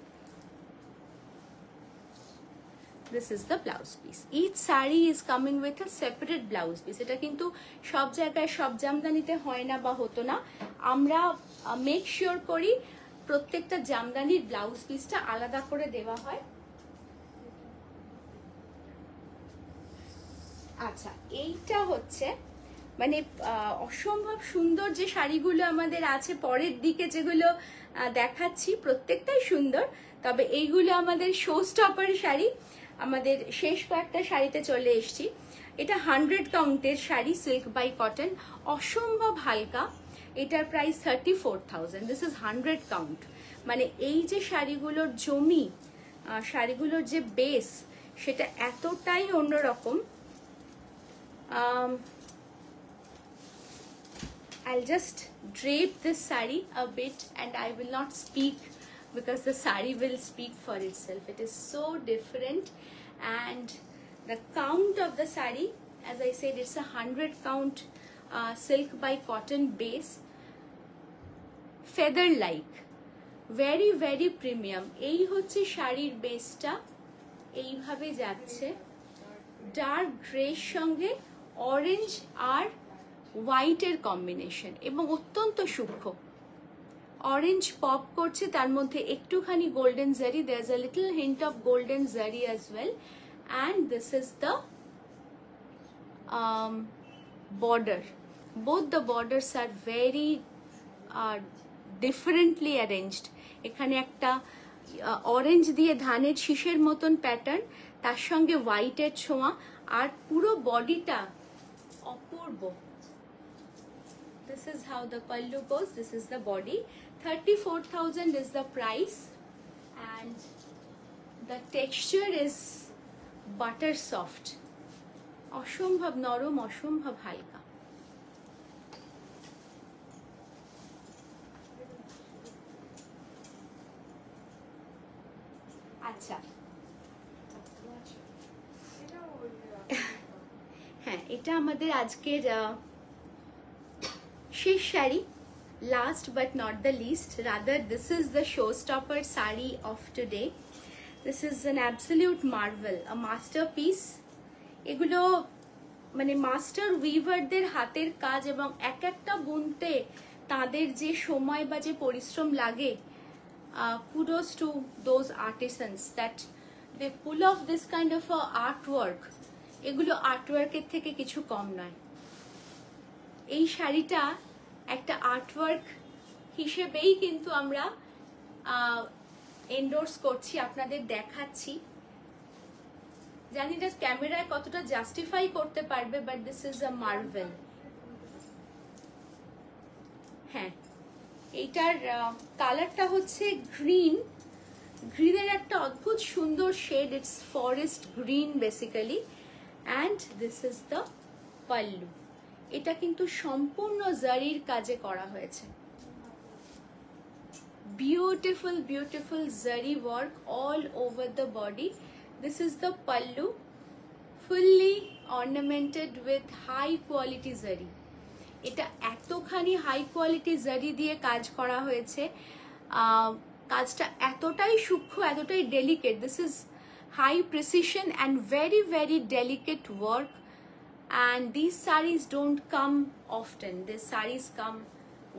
this is the blouse piece. Each saree is coming with a separate blouse piece. এটা কিন্তু সব জায়গায় সব জামদানিতে হয় না বা হতো না। আমরা মেক শিওর করি প্রত্যেকটা জামদানির ব্লাউজ পিসটা আলাদা করে দেওয়া হয়। আচ্ছা, এইটা হচ্ছে মানে অসম্ভব সুন্দর যে শাড়িগুলো আমাদের আছে পরের দিকে যেগুলো দেখাচ্ছি প্রত্যেকটাই সুন্দর, তবে এইগুলো আমাদের শো স্টপার শাড়ি। আমাদের শেষ কয়েকটা শাড়িতে চলে এসেছি। এটা 100 কাউন্টের শাড়ি, সিল্ক বাই কটন, অসম্ভব হালকা। এটার প্রাইস 34,000। This is 100 count. মানে এই যে শাড়িগুলোর জমি, শাড়িগুলোর যে বেস, সেটা এতটাই অন্যরকম। I'll just drape this saree a bit and I will not speak because the saree will speak for itself. It is so different, and the count of the saree, as I said, it's a 100 count silk by cotton base, feather like, very very premium। এই হচ্ছে শাড়ির বেসটা, এইভাবে যাচ্ছে dark গ্রের সঙ্গে orange আর হোয়াইটের combination এবং অত্যন্ত সূক্ষ্ম। অরেঞ্জ পপ করছে, তার মধ্যে একটুখানি golden zari, there is a little hint of golden zari as well, and this is the border. Both the borders are very differently arranged. এখানে একটা অরেঞ্জ দিয়ে ধানের শীষের মতন প্যাটার্ন, তার সঙ্গে হোয়াইটের ছোঁয়া, আর পুরো বডিটা অপূর্ব। This is how the pallu goes. This is the body. 34,000 is the price, and the texture is butter soft. অসম্ভব নরম, অসম্ভব হালকা। আচ্ছা, হ্যাঁ, এটা আমাদের আজকের শেষ sari, last but not the least, rather this is the showstopper saree of today. This is an absolute marvel, a masterpiece. এগুলো মানে মাস্টার উইভারদের হাতের কাজ, এবং এক একটা বুনতে তাদের যে সময় বা যে পরিশ্রম লাগে, kudos to those artisans that they pull off this kind of a artwork. এগুলো আর্টওয়ার্কের থেকে কিছু কম নয়। এই শাড়িটা একটা আর্টওয়ার্ক হিসেবেই কিন্তু আমরা এন্ডোর্স করছি, আপনাদের দেখাচ্ছি। জানি না ক্যামেরায় কতটা জাস্টিফাই করতে পারবে, but this is a marvel. হ্যাঁ, এইটার কালারটা হচ্ছে গ্রিন, গ্রিনের একটা অদ্ভুত সুন্দর shade, it's forest green basically, and this is the pallu. এটা কিন্তু সম্পূর্ণ জারির কাজে করা হয়েছে, beautiful zari work all over the body. This is the pallu, fully ornamented with high quality zari. এটা এতখানি হাই কোয়ালিটি জারি দিয়ে কাজ করা হয়েছে, কাজটা এতটাই সূক্ষ্ম, এতটাই delicate. This is high precision and very very delicate work, and this saris don't come often, this saris come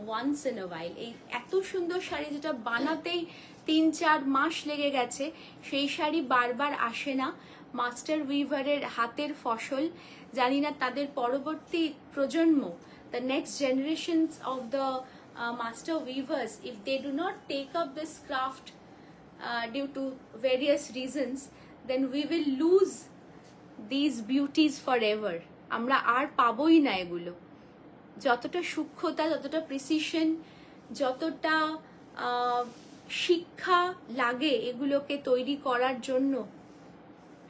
once in a while. এই এত সুন্দর শাড়ি যেটা বানাতেই 3-4 মাস লেগে গেছে, সেই শাড়ি বারবার আসে না। মাস্টার উইভারের হাতের ফসল। জানি না তাদের পরবর্তী প্রজন্ম, the next generations of the master weavers, if they do not take up this craft due to various reasons, then we will lose these beauties forever. আমরা আর পাবোই না এগুলো। যতটা সূক্ষ্মতা, যতটা প্রিসিশন, যতটা শিক্ষা লাগে এগুলোকে তৈরি করার জন্য,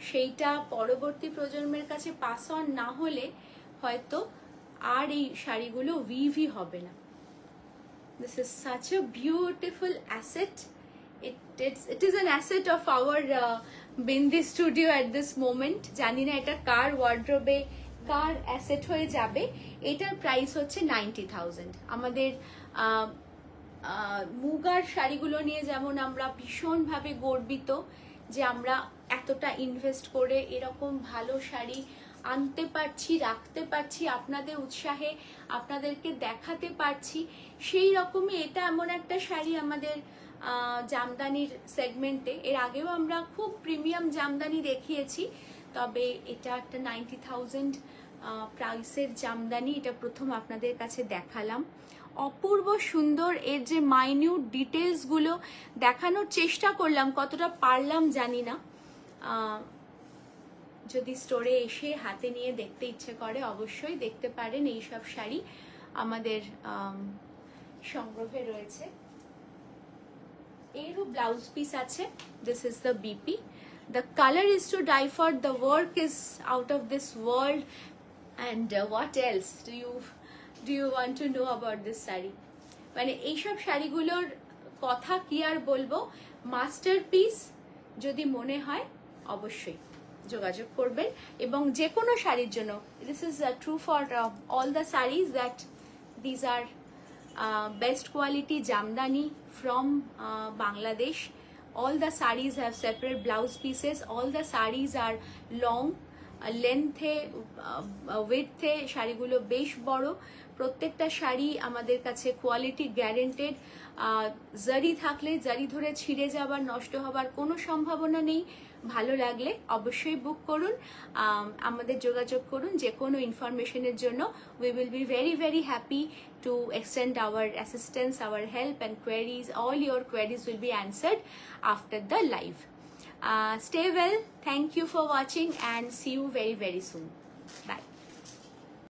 সেইটা পরবর্তী প্রজন্মের কাছে পাস অন না হলে হয়তো আর এই শাড়িগুলো উইভই হবে না। This is such a beautiful asset. It is an asset of our Bindi studio at this moment. জানি না এটা কার ওয়ার্ড্রোবে কার অ্যাসেট হয়ে যাবে। এটার প্রাইস হচ্ছে 90,000। আমাদের মুগার শাড়িগুলো নিয়ে যেমন আমরা ভীষণভাবে গর্বিত যে আমরা এতটা ইনভেস্ট করে এরকম ভালো শাড়ি আনতে পারছি, রাখতে পারছি, আপনাদের উৎসাহে আপনাদেরকে দেখাতে পারছি, সেই রকমই এটা এমন একটা শাড়ি আমাদের জামদানির সেগমেন্টে। এর আগেও আমরা খুব প্রিমিয়াম জামদানি দেখিয়েছি, তবে এটা একটা 90,000 প্রাইসের জামদানি, এটা প্রথম আপনাদের কাছে দেখালাম। অপূর্ব সুন্দর, এর যে মাইনিউট ডিটেলসগুলো দেখানোর চেষ্টা করলাম, কতটা পারলাম জানি না। যদি স্টোরে এসে হাতে নিয়ে দেখতে ইচ্ছে করে অবশ্যই দেখতে পারেন। এইসব শাড়ি আমাদের সংগ্রহে রয়েছে। এরও ব্লাউজ পিস আছে। This is the BP. The colour is to die for, the work is out of this world, and what else do you want to know about this sari? মানে এইসব শাড়িগুলোর কথা কি আর বলবো। মাস্টারপিস যদি মনে হয় অবশ্যই যোগাযোগ করবেন, এবং যে কোনো শাড়ির জন্য। This is true for all the saris that these are best quality Jamdani from Bangladesh. All the sarees have separate blouse pieces. All the sarees are long, লেন্থে উইডথে শাড়িগুলো বেশ বড়। প্রত্যেকটা শাড়ি আমাদের কাছে কোয়ালিটি গ্যারেন্টেড। জারি থাকলে জারি ধরে ছিঁড়ে যাবার, নষ্ট হবার কোনো সম্ভাবনা নেই। ভালো লাগলে অবশ্যই বুক করুন, আমাদের যোগাযোগ করুন যে কোনো ইনফরমেশনের জন্য। We will be very very happy to extend our assistance, our help and queries. All your queries will be answered after the live. Stay well. Thank you for watching and see you very very soon. Bye.